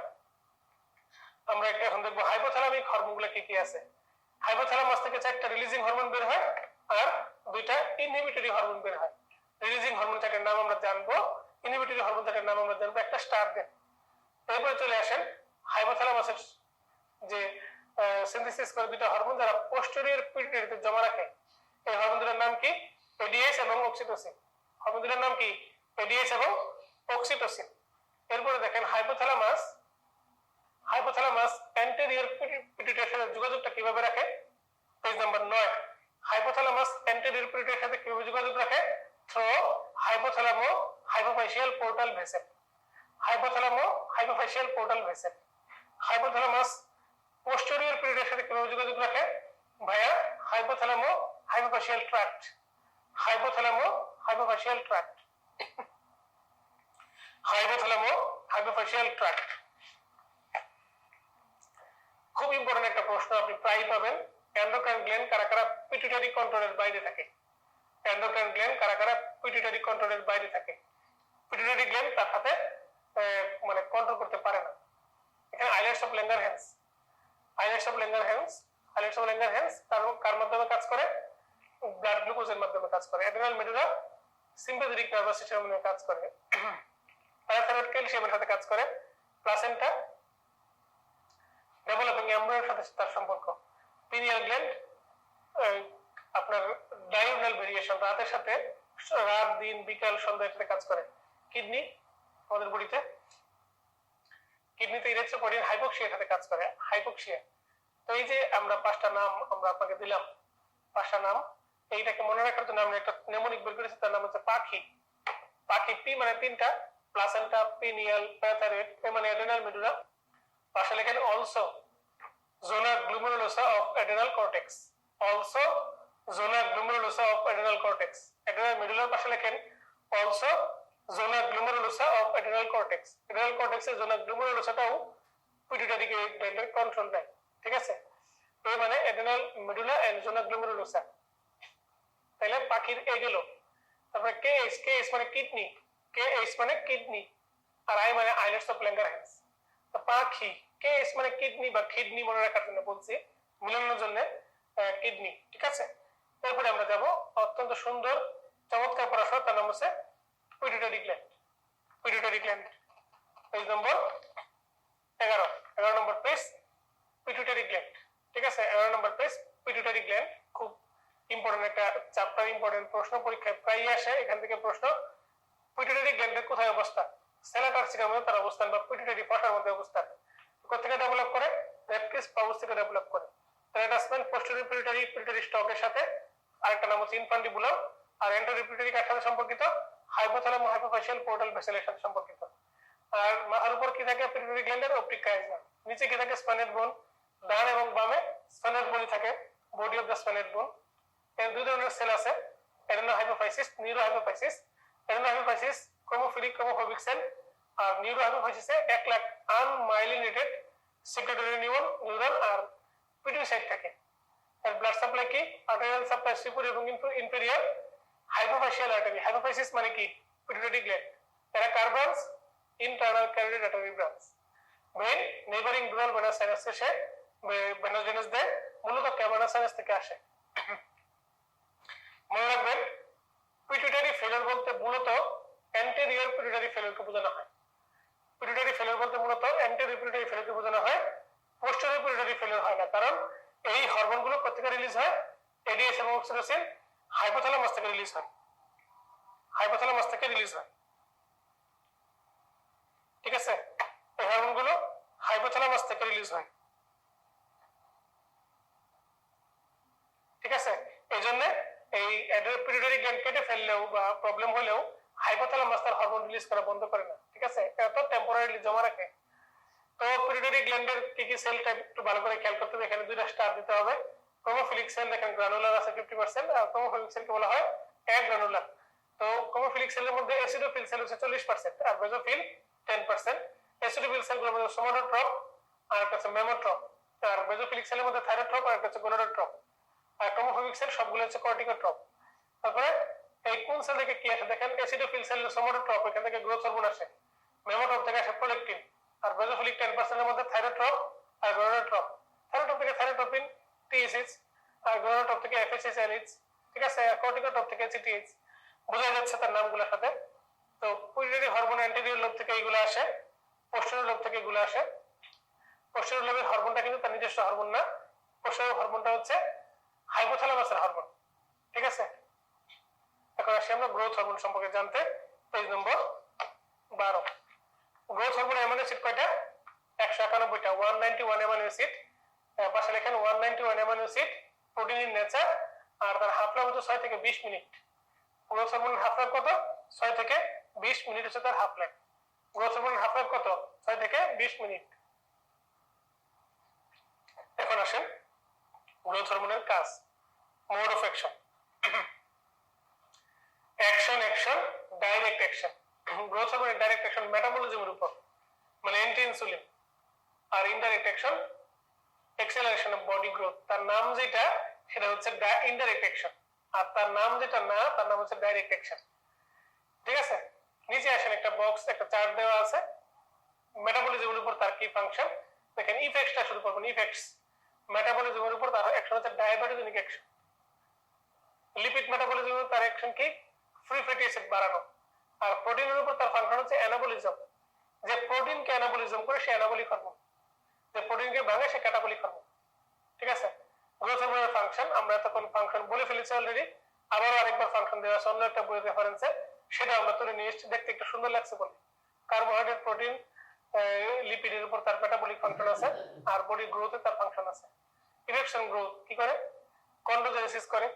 আমরা এখন দেখবো হাইপোথ্যালামিক হরমোনগুলো কি কি আছে। হাইপোথ্যালামাস থেকে 4টা রিলিজিং হরমোন বের হয় আর 2টা ইনহিবিটরি হরমোন বের হয়। রিলিজিং হরমোনটার নাম আমরা জানবো, ইনহিবিটরি হরমোনটার নাম আমরা জানবো। একটা স্টার দেন। এরপরে চলে আসেন হাইপোথ্যালামাসের যে সিনথেসিস করে 2টা হরমোন যারা পোস্টেরিয়র পিটুইটারিতে জমা রাখে। এই হরমোন দুটোর নাম কি? এডিএস এবং অক্সিটোসিন। হরমোন দুটোর নাম কি? এডিএস এবং অক্সিটোসিন। এরপরে দেখেন হাইপোথ্যালামাস অ্যান্টেরিয়র পিটুইটারির সাথে যোগাযোগটা কিভাবে রাখে? Page number 9। হাইপোথ্যালামাস অ্যান্টেরিয়র পিটুইটারির সাথে কিভাবে যোগাযোগ রাখে? Through hypothalamo hypophyseal portal vessel. Hypothalamo hypophyseal portal vessel. Hypothalamus posterior পিটুইটারির সাথে কিভাবে যোগাযোগ রাখে? Via hypothalamo hypophyseal tract. Hypothalamo hypophyseal tract. Hypothalamo hypophyseal tract. খুব ইম্পর্টেন্ট একটা প্রশ্ন, আপনি প্রায়ই পাবেন। এন্ডোক্রাইন গ্ল্যান্ড কারা কারা পিটুইটারি কন্ট্রোলের বাইরে থাকে? এন্ডোক্রাইন গ্ল্যান্ড কারা কারা পিটুইটারি কন্ট্রোলের বাইরে থাকে? পিটুইটারি গ্ল্যান্ড তার সাথে মানে কন্ট্রোল করতে পারে না। এখানে islets of Langerhans, islets of Langerhans, islets of Langerhans কার মাধ্যমে কাজ করে? ব্লাড গ্লুকোজের মাধ্যমে কাজ করে। অ্যাড্রিনাল মেডুলা সিম্পাথেটিক নার্ভাস সিস্টেমের কাজ করে। প্যারাথাইরয়েড ক্যালসিয়ামের সাথে কাজ করে। প্লাসেন্টা ডেভেলপিং এমব্রিওর সাথে তার সম্পর্ক। পিনিয়াল গ্ল্যান্ড আপনার ডায়োডাল ভেরিয়েশন, রাতের সাথে রাত দিন বিকাল সন্ধ্যার সাথে কাজ করে। কিডনি আমাদের বডিতে, কিডনিতে ইরেথ্রোপয়েডিন হাইপোক্সিয়ার সাথে কাজ করে। হাইপোক্সিয়া। তো এই যে আমরা 5টা নাম আমরা আপনাকে দিলাম, 5টা নাম, এইটাকে মনে রাখার জন্য আমরা একটা নেমোনিক বের করেছি, তার নাম হচ্ছে পাখি। পাখি পি মানে 3টা, প্লাসেন্টা, পিনিয়াল, প্যারাথাইরয়েড, মানে অ্যাড্রিনাল মেডুলা। পাশে লেখেন also zona glomerulosa of adrenal cortex. Also zona glomerulosa of adrenal cortex. Adrenal মেডুলার পাশে লেখেন also zona glomerulosa of adrenal cortex. Adrenal কর্টেক্সের জোনা গ্লুমেরুলোসাটাও পিটুইটারি গ্ল্যান্ডের কন্ট্রোল নেয়। ঠিক আছে? এই মানে adrenal medulla and zona glomerulosa. তাহলে পাখির এই গেল। তারপরে কেএস, কেএস মানে কিডনি, কেএস মানে কিডনি, আর আই মানে আইলেটস অফ ল্যাঙ্গারহ্যান্স। তো পাখি, কেএস মানে কিডনি বা কিডনি মনে রাখার জন্য বলছি, মিলানোর জন্য কিডনি। ঠিক আছে? তারপরে আমরা যাব অত্যন্ত সুন্দর চমৎকার পড়াশোনা, তার নাম হচ্ছে pituitary gland. Pituitary gland page নম্বর 11, 11 নম্বর পেজ, পিটুইটারি গ্ল্যান্ড। ঠিক আছে? 11 নম্বর পেজ, পিটুইটারি গ্ল্যান্ড। খুব ইম্পর্টেন্ট একটা চ্যাপ্টার, ইম্পর্টেন্ট প্রশ্ন পরীক্ষায় প্রায়ই আসে। এখান থেকে প্রশ্ন, পিটুইটারি গ্ল্যান্ডের কোথায় অবস্থান? সেলাটার্সিকার মধ্যে তার অবস্থান, বা পিটুইটারি ফসার মধ্যে অবস্থান। কোথেকে ডেভেলপ করে? রেপটিস পাউস থেকে ডেভেলপ করে। অ্যাটাচমেন্ট পোস্টেরিয়র পিটুইটারি, পিটুইটারি স্টকের সাথে। আরেকটা নাম হচ্ছে ইনফান্ডিবুলাম। আর এন্টেরিয়র পিটুইটারি কার সাথে সম্পর্কিত? হাইপোথ্যালামো হাইপোফাইশিয়াল পোর্টাল ভেসেলের সাথে সম্পর্কিত। আর মাথার উপর কি থাকে? পিটুইটারি গ্ল্যান্ডের অপটিক কাইজা। নিচে কি থাকে? স্পাইনাল বোন। ডান এবং বামে স্পাইনাল বোনই থাকে, বডি অফ দ্য স্পাইনাল বোন। এর 2 ধরনের সেল আছে, adeno hypophysis, neuro hypophysis. Adeno hypophysis chromophilic chromophobic cell, আর নিউরো হাইপোফাইসিসে 1 লাখ আনমাইলিনেটেড সেক্রেটরি নিউরন আর পিটুইসাইট থাকে। এর ব্লাড সাপ্লাই কি? আর্টেরিয়াল সাপ্লাই সুপিরিয়র এবং ইনফেরিয়র হাইপোফাইশিয়াল আর্টারি। হাইপোফাইসিস মানে কি? Pituitary gland. এরা কার branch? Internal carotid artery branch. Main neighbouring dural venous sinus এসে ভেনাস ভেনাস দেয়, মূলত ক্যাভার্নাস সাইনাস থেকে আসে। মনে রাখবেন, পিটুইটারি ফেলিওর বলতে মূলত অ্যান্টেরিয়র পিটুইটারি ফেলিওরকে বোঝানো হয়। পিটুইটারি ফেলিওর বলতে মূলত অ্যান্টেরিয়র পিটুইটারি ফেলিওরকে বোঝানো হয়, পোস্টেরিয়র পিটুইটারি ফেলিওর হয় না, কারণ এই হরমোনগুলো কোথেকে রিলিজ হয়? এডিএস এবং অক্সিটোসিন হাইপোথ্যালামাস থেকে রিলিজ হয়, হাইপোথ্যালামাস থেকে রিলিজ হয়। ঠিক আছে, এই হরমোনগুলো হাইপোথ্যালামাস থেকে রিলিজ হয়। ঠিক আছে, এই জন্য এই পিটুইটারি গ্ল্যান্ড কেটে ফেললেও বা প্রবলেম হলেও হাইপোথ্যালামাস তার হরমোন রিলিজ করা বন্ধ করে না। ঠিক আছে, এটা তো টেম্পোরারিলি জমা রাখে। তো পিটুইটারি গ্ল্যান্ডের কি কি সেল টাইপ একটু ভালো করে খেয়াল করতে হবে। এখানে দুইটা স্টার দিতে হবে। ক্রোমোফিলিক সেল দেখেন গ্রানুলার আছে 50%, আর ক্রোমোফিলিক সেলকে বলা হয় অ্যাগ্রানুলার। তো ক্রোমোফিলিক সেলের মধ্যে অ্যাসিডোফিল সেল হচ্ছে 40% আর বেসোফিল 10%। অ্যাসিডোফিল সেলগুলোর মধ্যে সোমাটোট্রপ আর একটা হচ্ছে মেমোট্রপ, আর বেসোফিলিক সেলের মধ্যে থাইরোট্রপ আর একটা হচ্ছে গোনাডোট্রপ, আর ক্রোমোফিলিক সেল সবগুলো হচ্ছে কর্টিকোট্রপ। তারপরে এই কোন সেল থেকে কি আসে দেখেন, অ্যাসিডোফিল সেল সোমাটোট্রপ, এখান থেকে গ্রোথ হরমোন আসে। মেমোট্রপ থেকে আসে প্রোলেকটিন, আর বেসোফিলিক 10% এর মধ্যে থাইরোট্রপ আর গোনাডোট্রপ। থাইরোট্রপ থেকে থাইরোট্রপিন টিএসএইচ, আর গোনাডোট্রপ থেকে এফএসএইচ এলএইচ। ঠিক আছে, আর কর্টিকোট্রপ থেকে সিটিএইচ। বোঝা যাচ্ছে তার নামগুলোর সাথে। তো পিটুইটারি হরমোন অ্যান্টেরিয়র লোব থেকে এইগুলো আসে, পোস্টেরিয়র লোব থেকে এগুলো আসে। পোস্টেরিয়র লোবের হরমোনটা কিন্তু তার নিজস্ব হরমোন না, পোস্টেরিয়র হরমোনটা হচ্ছে হাইপোথ্যালামাসের হরমোন। ঠিক আছে, এখন আসি আমরা গ্রোথ হরমোন সম্পর্কে জানতে। Page number 12। Growth hormone amino acid কয়টা? 191টা, 191 অ্যামাইনো অ্যাসিড। পাশে লেখেন 191 amino acid, protein in nature, আর তার হাফ লাইফ হচ্ছে 6 থেকে 20 মিনিট। গ্রোথ হরমোনের হাফ লাইফ কত? 6 থেকে 20 মিনিট হচ্ছে তার হাফ লাইফ। গ্রোথ হরমোনের হাফ লাইফ কত? 6 থেকে 20 মিনিট। এখন আসেন গ্রোথ হরমোনের কাজ, mode of action. Action action direct action. Growth হরমোনের ডাইরেক্ট অ্যাকশন মেটাবলিজমের উপর, মানে অ্যান্টি ইনসুলিন। আর indirect action acceleration of body growth. তার নাম যেটা সেটা হচ্ছে ইনডাইরেক্ট অ্যাকশন, আর তার নাম যেটা না তার নাম হচ্ছে ডাইরেক্ট অ্যাকশন। ঠিক আছে, নিচে আসেন একটা বক্স, একটা চার্ট দেওয়া আছে মেটাবলিজমের উপর তার কি ফাংশন। দেখেন ইফেক্টসটা শুরু করবেন। ইফেক্টস মেটাবলিজমের উপর তার অ্যাকশন হচ্ছে ডায়াবেটোজেনিক অ্যাকশন। লিপিড মেটাবলিজমের তার অ্যাকশন কি? ফ্রি ফ্যাটি অ্যাসিড বাড়ানো। আর প্রোটিনের উপর তার ফাংশন হচ্ছে অ্যানাবলিজম। যে প্রোটিনকে অ্যানাবলিজম করে সে অ্যানাবলিক হরমোন, যে প্রোটিনকে ভাঙে সে ক্যাটাবলিক হরমোন। ঠিক আছে, গ্রোথ হরমোনের ফাংশন আমরা তখন ফাংশন বলে ফেলেছি অলরেডি। আবারও আরেকবার ফাংশন দেওয়া আছে অন্য একটা বইয়ের রেফারেন্সে, সেটা আমরা তুলে নিয়ে এসেছি, দেখতে একটু সুন্দর লাগছে বলে। কার্বোহাইড্রেট, প্রোটিন, লিপিডের উপর তার মেটাবলিক ফাংশন আছে, আর বডি গ্রোথে তার ফাংশন আছে। ইরেকশন গ্রোথ কি করে? কন্ড্রোজেনেসিস করে,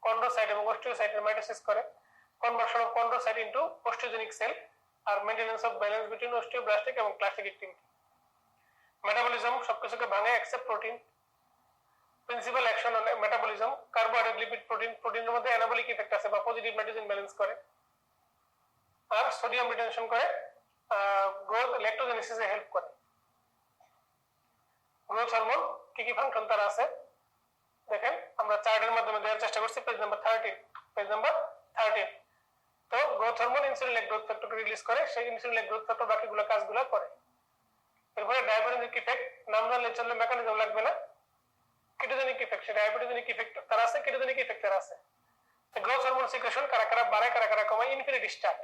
কন্ড্রোসাইট এবং অস্টিওসাইটের মাইটোসিস করে, conversion of chondrocyte into osteogenic cell, আর maintenance of balance between osteoblastic এবং ক্লাসিক অ্যাক্টিভিটি। মেটাবলিজম সবকিছুকে ভাঙে except protein. Principal action on metabolism, carbohydrate, lipid, protein. প্রোটিনের মধ্যে অ্যানাবলিক ইফেক্ট আছে বা পজিটিভ নাইট্রোজেন ব্যালেন্স করে, আর সোডিয়াম রিটেনশন করে, গ্রোথ ল্যাক্টোজেনেসিসে হেল্প করে। গ্রোথ হরমোন কি কি ফাংশন তার আছে দেখেন, আমরা চার্টের মাধ্যমে দেওয়ার চেষ্টা করছি। Page number 13, page number 13। তো growth hormone insulin like growth ফ্যাক্টরকে রিলিজ করে, সেই ইনসুলিন লাইক গ্রোথ ফ্যাক্টর বাকিগুলো কাজগুলো করে। এরপরে ডায়াবেটোজেনিক ইফেক্ট, নাম জানলে চললে, মেকানিজম লাগবে না। কেটোজেনিক ইফেক্ট, সেটা ডায়াবেটোজেনিক ইফেক্ট তার আছে, কেটোজেনিক ইফেক্ট তার আছে। গ্রোথ হরমোন সিক্রেশন কারা কারা বাড়ায়, কারা কারা কমায়? Infinity star.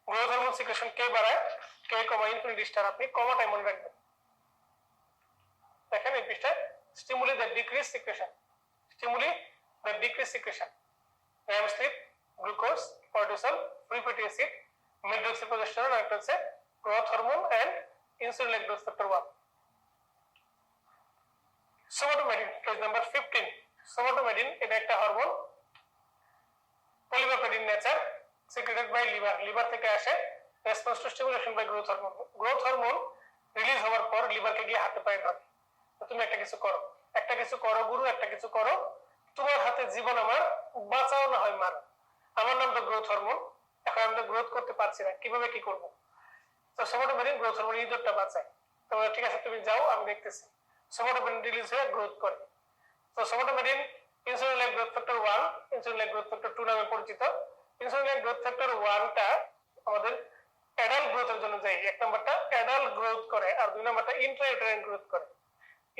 Growth hormone secretion কে বাড়ায়, কে কমায়? Infinity star. আপনি কমাটাই মনে রাখবেন। দেখেন এই পৃষ্ঠায়, stimuli that decrease secretion, stimuli that decrease secretion, REM sleep, glucose, cortisol, free fatty acid, medroxyprogesterone, আর একটা হচ্ছে growth hormone and insulin like growth factor 1। Somatomedin, page number 15। Somatomedin এটা একটা hormone, polypeptide nature, secreted by liver. Liver থেকে আসে, response to stimulation by growth hormone. Growth hormone release হওয়ার পর লিভারকে গিয়ে হাতে পায়ে ধরে, তুমি একটা কিছু করো, একটা কিছু করো গুরু, একটা কিছু করো, তোমার হাতে জীবন আমার, বাঁচাও না হয় মার। আমার নাম তো গ্রোথ হরমোন, এখন আমি তো গ্রোথ করতে পারছি না, কিভাবে কি করবো? তো সোমাটোমেডিন গ্রোথ হরমোন ইঁদুরটা বাঁচায়। তো ঠিক আছে তুমি যাও, আমি দেখতেছি। সোমাটোমেডিন রিলিজ হয়ে গ্রোথ করে। তো somatomedin insulin like growth factor 1, insulin like growth factor 2 নামে পরিচিত। ইনসুলিন লাইক গ্রোথ ফ্যাক্টর 1টা আমাদের অ্যাডাল্ট গ্রোথের জন্য যাই। এক নাম্বারটা অ্যাডাল্ট গ্রোথ করে, আর দুই নাম্বারটা ইন্ট্রাইউটেরাইন গ্রোথ করে।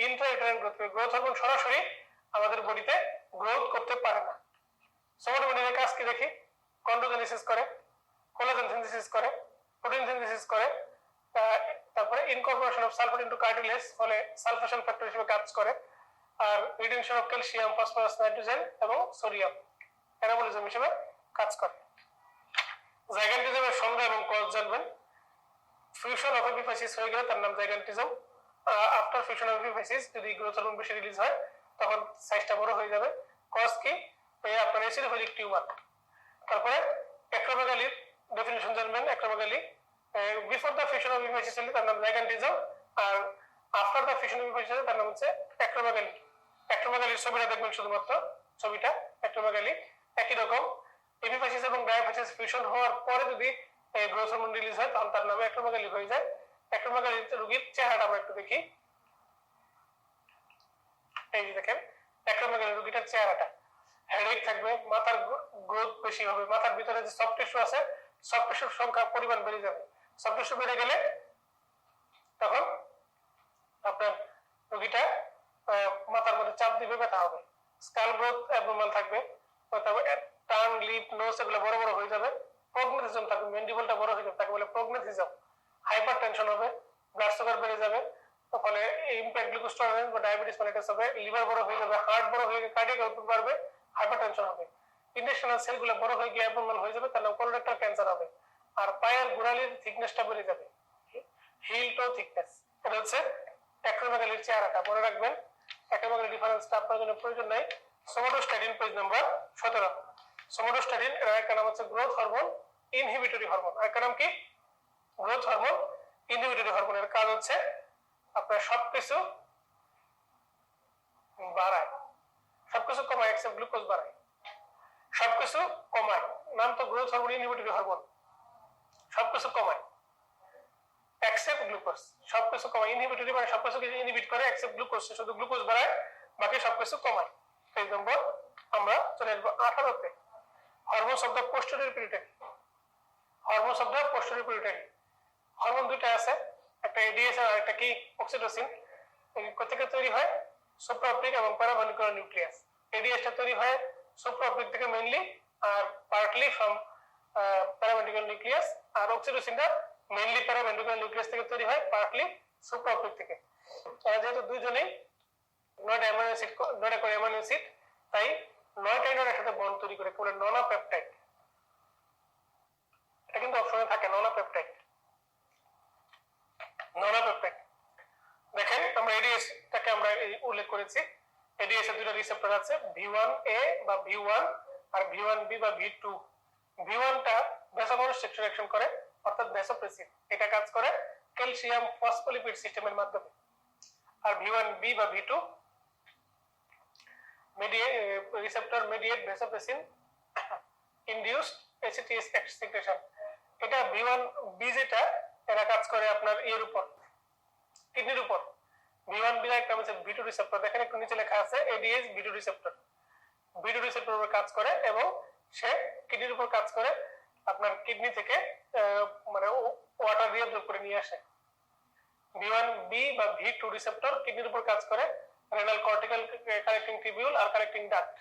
ইন্ট্রাইউটেরাইন গ্রোথ করে। গ্রোথ হরমোন সরাসরি আমাদের বডিতে গ্রোথ করতে পারে না। সোমাটোমেডিনের কাজ কি দেখি? কন্ড্রোজেনেসিস করে, কোলাজেন সিনথেসিস করে, প্রোটিন সিনথেসিস করে, তারপরে incorporation of sulphate into cartilage ফলে সালফেশন ফ্যাক্টর হিসেবে কাজ করে, আর retention of calcium, phosphorus, nitrogen এবং সোডিয়াম অ্যানাবলিজম হিসেবে কাজ করে। জাইগান্টিজমের সংজ্ঞা এবং কজ জানবেন। ফিউশন অফ এপিফাইসিস হয়ে গেলে তার নাম gigantism. After fusion of epiphysis যদি গ্রোথ হরমোন বেশি রিলিজ হয় তখন সাইজটা বড় হয়ে যাবে। কজ কি? আপনার এসিডোফিলিক টিউমার। তারপরে অ্যাক্রোমেগালির ডেফিনিশন জানবেন। Acromegaly before the fusion of epiphysis হলে তার নাম জাইগান্টিজম, আর after the fusion of epiphysis তার নাম হচ্ছে অ্যাক্রোমেগালি। অ্যাক্রোমেগালির ছবিটা দেখবেন, শুধুমাত্র ছবিটা অ্যাক্রোমেগালি একই রকম। এপিফাইসিস এবং ডায়াফাইসিস ফিউশন হওয়ার পরে যদি গ্রোথ হরমোন রিলিজ হয় তখন তার নামে অ্যাক্রোমেগালি হয়ে যায়। অ্যাক্রোমেগালি রোগীর চেহারাটা আমরা একটু দেখি। এই যে দেখেন অ্যাক্রোমেগালি রোগীটার চেহারাটা, হেডেক থাকবে, মাথার গ্রোথ বেশি হবে, মাথার ভিতরে যে সফট টিস্যু আছে সফট টিস্যুর সংখ্যা পরিমাণ বেড়ে যাবে। সফট টিস্যু বেড়ে গেলে তখন আপনার রোগীটা মাথার মধ্যে চাপ দিবে, ব্যথা হবে। স্কাল গ্রোথ অ্যাবনরমাল থাকবে, টাং, লিপ, নোজ এগুলো বড় বড় হয়ে যাবে। প্রগনেথিজম থাকবে, ম্যান্ডিবলটা বড় হয়ে যাবে, তাকে বলে প্রগনেথিজম। হাইপার টেনশন হবে, ব্লাড সুগার বেড়ে যাবে, ফলে ইমপ্যাক্ট গ্লুকোজ টলারেন্স বা ডায়াবেটিস মেলাইটাস হবে। লিভার বড় হয়ে যাবে, হার্ট বড় হয়ে গিয়ে কার্ডিয়াক আউটপুট বাড়বে, হাইপার টেনশন হবে। ইন্টেস্টিনাল সেলগুলো বড় হয়ে গিয়ে অ্যাবনরমাল হয়ে যাবে, তার নাম কোলোরেক্টাল ক্যান্সার হবে। আর পায়ের গোড়ালির থিকনেসটা বেড়ে যাবে, হিল টো থিকনেস। এটা হচ্ছে অ্যাক্রোমেগালির চেহারাটা, মনে রাখবেন। অ্যাক্রোমেগালি ডিফারেন্সটা আপনার জন্য প্রয়োজন নাই। Somatostatin page number 17। সোমাটোস্ট্যাটিন এর একটা নাম হচ্ছে গ্রোথ হরমোন ইনহিবিটরি হরমোন, আর একটা নাম কি? গ্রোথ হরমোন ইনহিবিটরি হরমোনের কাজ হচ্ছে আপনার সবকিছু বাড়ায়, সবকিছু কমায় এক্সেপ্ট গ্লুকোজ বাড়ায়, সবকিছু কমায়। নাম তো গ্রোথ হরমোন ইনহিবিটরি হরমোন, সবকিছু কমায় এক্সেপ্ট গ্লুকোজ। সবকিছু কমায়, ইনহিবিটরি মানে সবকিছু কিছু ইনহিবিট করে এক্সেপ্ট গ্লুকোজ, শুধু গ্লুকোজ বাড়ায়, বাকি সবকিছু কমায়। পেজ নম্বর আমরা চলে আসবো 18তে। হরমোন শব্দ পোস্টেরিয়র পিটুইটারি। হরমোন শব্দ পোস্টেরিয়র পিটুইটারি। হরমোন দুইটা আছে, একটা এডিএস আর একটা কি অক্সিটোসিন। কোথেকে তৈরি হয়? সুপ্রাঅপটিক এবং প্যারাভেন্ট্রিকুলার নিউক্লিয়াস। এডিএসটা তৈরি হয় সুপ্রাঅপটিক থেকে মেইনলি, আর পার্টলি ফ্রম প্যারাভেন্ট্রিকুলার নিউক্লিয়াস। আর অক্সিটোসিনটা মেইনলি প্যারাভেন্ট্রিকুলার নিউক্লিয়াস থেকে তৈরি হয়, পার্টলি সুপ্রাঅপটিক থেকে। যেহেতু দুইজনেই 9টা অ্যামাইনো অ্যাসিড, 9টা করে অ্যামাইনো অ্যাসিড, তাই 9টা একসাথে বন্ড তৈরি করে বলে ননাপেপটাইড। এটা কিন্তু অপশনে থাকে ননাপেপটাইড। ননাপেপটাইড দেখেন, আমরা এডিএসটাকে আমরা উল্লেখ করেছি। এডিএস এর দুটো রিসেপ্টর আছে, V1A বা V1 আর V1B বা V2। V1টা ভ্যাসোকনস্ট্রিকশন অ্যাকশন করে, অর্থাৎ ভ্যাসোপ্রেসিন। এটা কাজ করে ক্যালসিয়াম ফসফোলিপিড সিস্টেমের মাধ্যমে। আর V1B বা V2 receptor mediate vasopressin induced ACTH excretion. এটা V1B যেটা, এরা কাজ করে আপনার এর উপর, কিডনির উপর। V1B এর একটা হচ্ছে V2 রিসেপ্টর, দেখেন একটু নিচে লেখা আছে ADH V2 receptor. V2 receptor উপর কাজ করে এবং সে কিডনির উপর কাজ করে, আপনার কিডনি থেকে মানে ওয়াটার রিঅ্যাবজর্ব করে নিয়ে আসে। V1B বা V2 রিসেপ্টর কিডনির উপর কাজ করে, রেনাল কর্টিক্যাল কালেক্টিং টিবিউল আর কালেক্টিং ডাক্ট,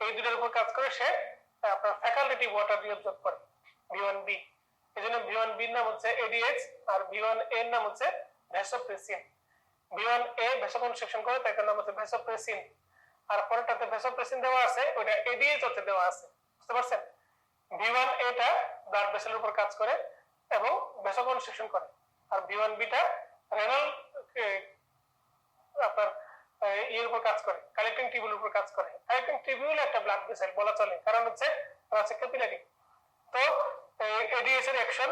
এই দুটোর উপর কাজ করে সে আপনার ফ্যাকাল্টেটিভ ওয়াটার রিঅ্যাবজর্ব করে V1B। এজন্য V1B এর নাম হচ্ছে ADH আর V1A এর নাম হচ্ছে ভ্যাসোপ্রেসিন। V1A ভ্যাসোকনস্ট্রিকশন করে, তাই তার নাম হচ্ছে ভ্যাসোপ্রেসিন। আর পরেরটাতে ভ্যাসোপ্রেসিন দেওয়া আছে, ওটা ADH হতে দেওয়া আছে, বুঝতে পারছেন? V1A টা ব্লাড ভেসেলের উপর কাজ করে এবং ভ্যাসোকনস্ট্রিকশন করে, আর V1B টা রেনাল আপনার এর উপর কাজ করে, কালেক্টিং টিবিউলের উপর কাজ করে। কালেক্টিং টিবিউল একটা ব্লাড ভেসেল বলা চলে, কারণ হচ্ছে ক্যাপিলারি। তো এডিএস এর অ্যাকশন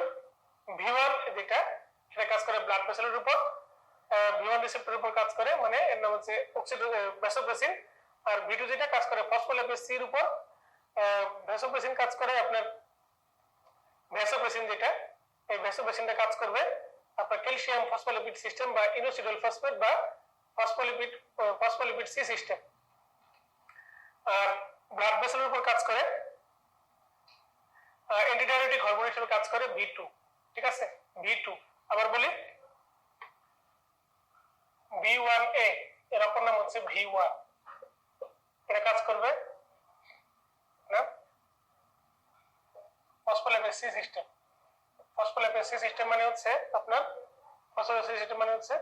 V1 যেটা, সেটা কাজ করে ব্লাড ভেসেলের উপর, V1 রিসেপ্টরের উপর কাজ করে, মানে এর নাম হচ্ছে ভ্যাসোপ্রেসিন। আর V2 যেটা কাজ করে ফসফোলিপিড সি এর উপর। ভ্যাসোপ্রেসিন কাজ করে আপনার ভ্যাসোপ্রেসিন যেটা, এই ভ্যাসোপ্রেসিনটা কাজ করবে আপনার ক্যালসিয়াম ফসফোলিপিড সিস্টেম বা ইনোসিডল ফসফেট বা ফসফোলিপিড সি সিস্টেম। আর ব্লাড ভেসেলের উপর কাজ করে অ্যান্টিডায়াবেটিক হরমোন হিসেবে কাজ করে V2, ঠিক আছে? V2 আবার বলি, V1A এর অপর নাম হচ্ছে V1। এটা কাজ করবে না phospholipid C system. Phospholipid C system মানে হচ্ছে আপনার ফসফোলিপিড সি সিস্টেম মানে হচ্ছে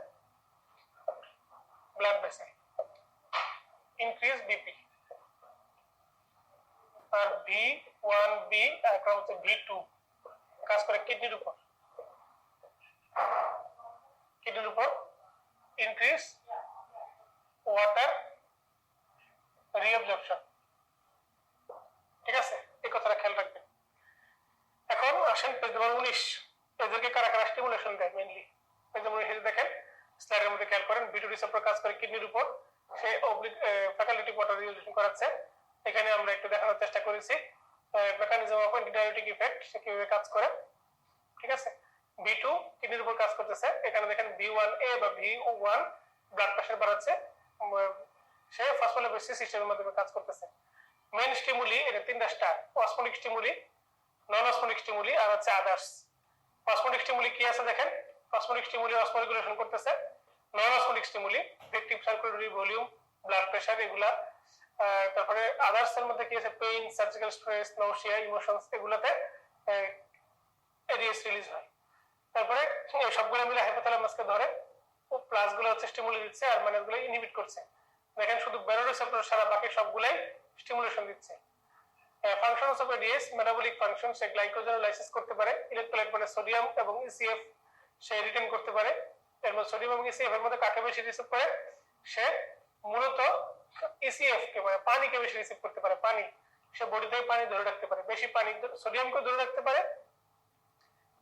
ব্লাড ভেসেল, ইনক্রিজ বিপি। আর V1B একটা হচ্ছে V2 কাজ করে কিডনির উপর, ইনক্রিজ ওয়াটার রিঅ্যাবজর্পশন। ঠিক আছে, এই কথাটা খেয়াল রাখবেন। এখন আসেন পেজ নম্বর 19। এদেরকে কারা কারা স্টিমুলেশন দেয় মেইনলি? পেজ নম্বর 19 দেখেন, স্লাইডের মধ্যে খেয়াল করেন। B2 রিসেপ্টর কাজ করে কিডনির উপর, সে ফ্যাকাল্টেটিভ ওয়াটার রিঅ্যাবজর্পশন করাচ্ছে। এখানে আমরা একটু দেখানোর চেষ্টা করেছি মেকানিজম অফ অ্যান্টিডায়োটিক ইফেক্ট, সে কিভাবে কাজ করে। ঠিক আছে, B2 কিডনির উপর কাজ করতেছে। এখানে দেখেন V1A বা V1 ব্লাড প্রেসার বাড়াচ্ছে, সে ফসফোলিপিড সি সিস্টেমের মাধ্যমে কাজ করতেছে। মেইন স্টিমুলি এটা তিনটা স্টার, অসমোটিক স্টিমুলি, নন অসমোটিক স্টিমুলি আর হচ্ছে আদার্স। অসমোটিক স্টিমুলি কি আছে দেখেন, অসমোটিক স্টিমুলি অসমোরেগুলেশন করতেছে। Non osmotic stimuli effective circulatory volume, blood pressure এগুলা। তারপরে আদার্স এর মধ্যে কি আছে, pain, surgical stress, nausea, emotions, এগুলাতে এডিএস রিলিজ হয়। তারপরে সবগুলো মিলে হাইপোথ্যালামাসকে ধরে, ও প্লাস গুলো হচ্ছে স্টিমুলি দিচ্ছে আর মাইনাস গুলো ইনহিবিট করছে। দেখেন শুধু ব্যারোরিসেপ্টর ছাড়া বাকি সবগুলাই স্টিমুলেশন দিচ্ছে। Functions of ads metabolic function, say glycogen lysis করতে পারে, ইলেক্ট্রোলাইট মানে সোডিয়াম এবং ইসিএফ সে রিটেন করতে পারে। এর মধ্যে সোডিয়াম এবং ইসিএফ এর মধ্যে কাকে বেশি রিসিভ করে? সে মূলত ইসিএফ কে মানে পানিকে বেশি রিসিভ করতে পারে। পানি, সে বডিতে পানি ধরে রাখতে পারে, বেশি পানি সোডিয়ামকে ধরে রাখতে পারে,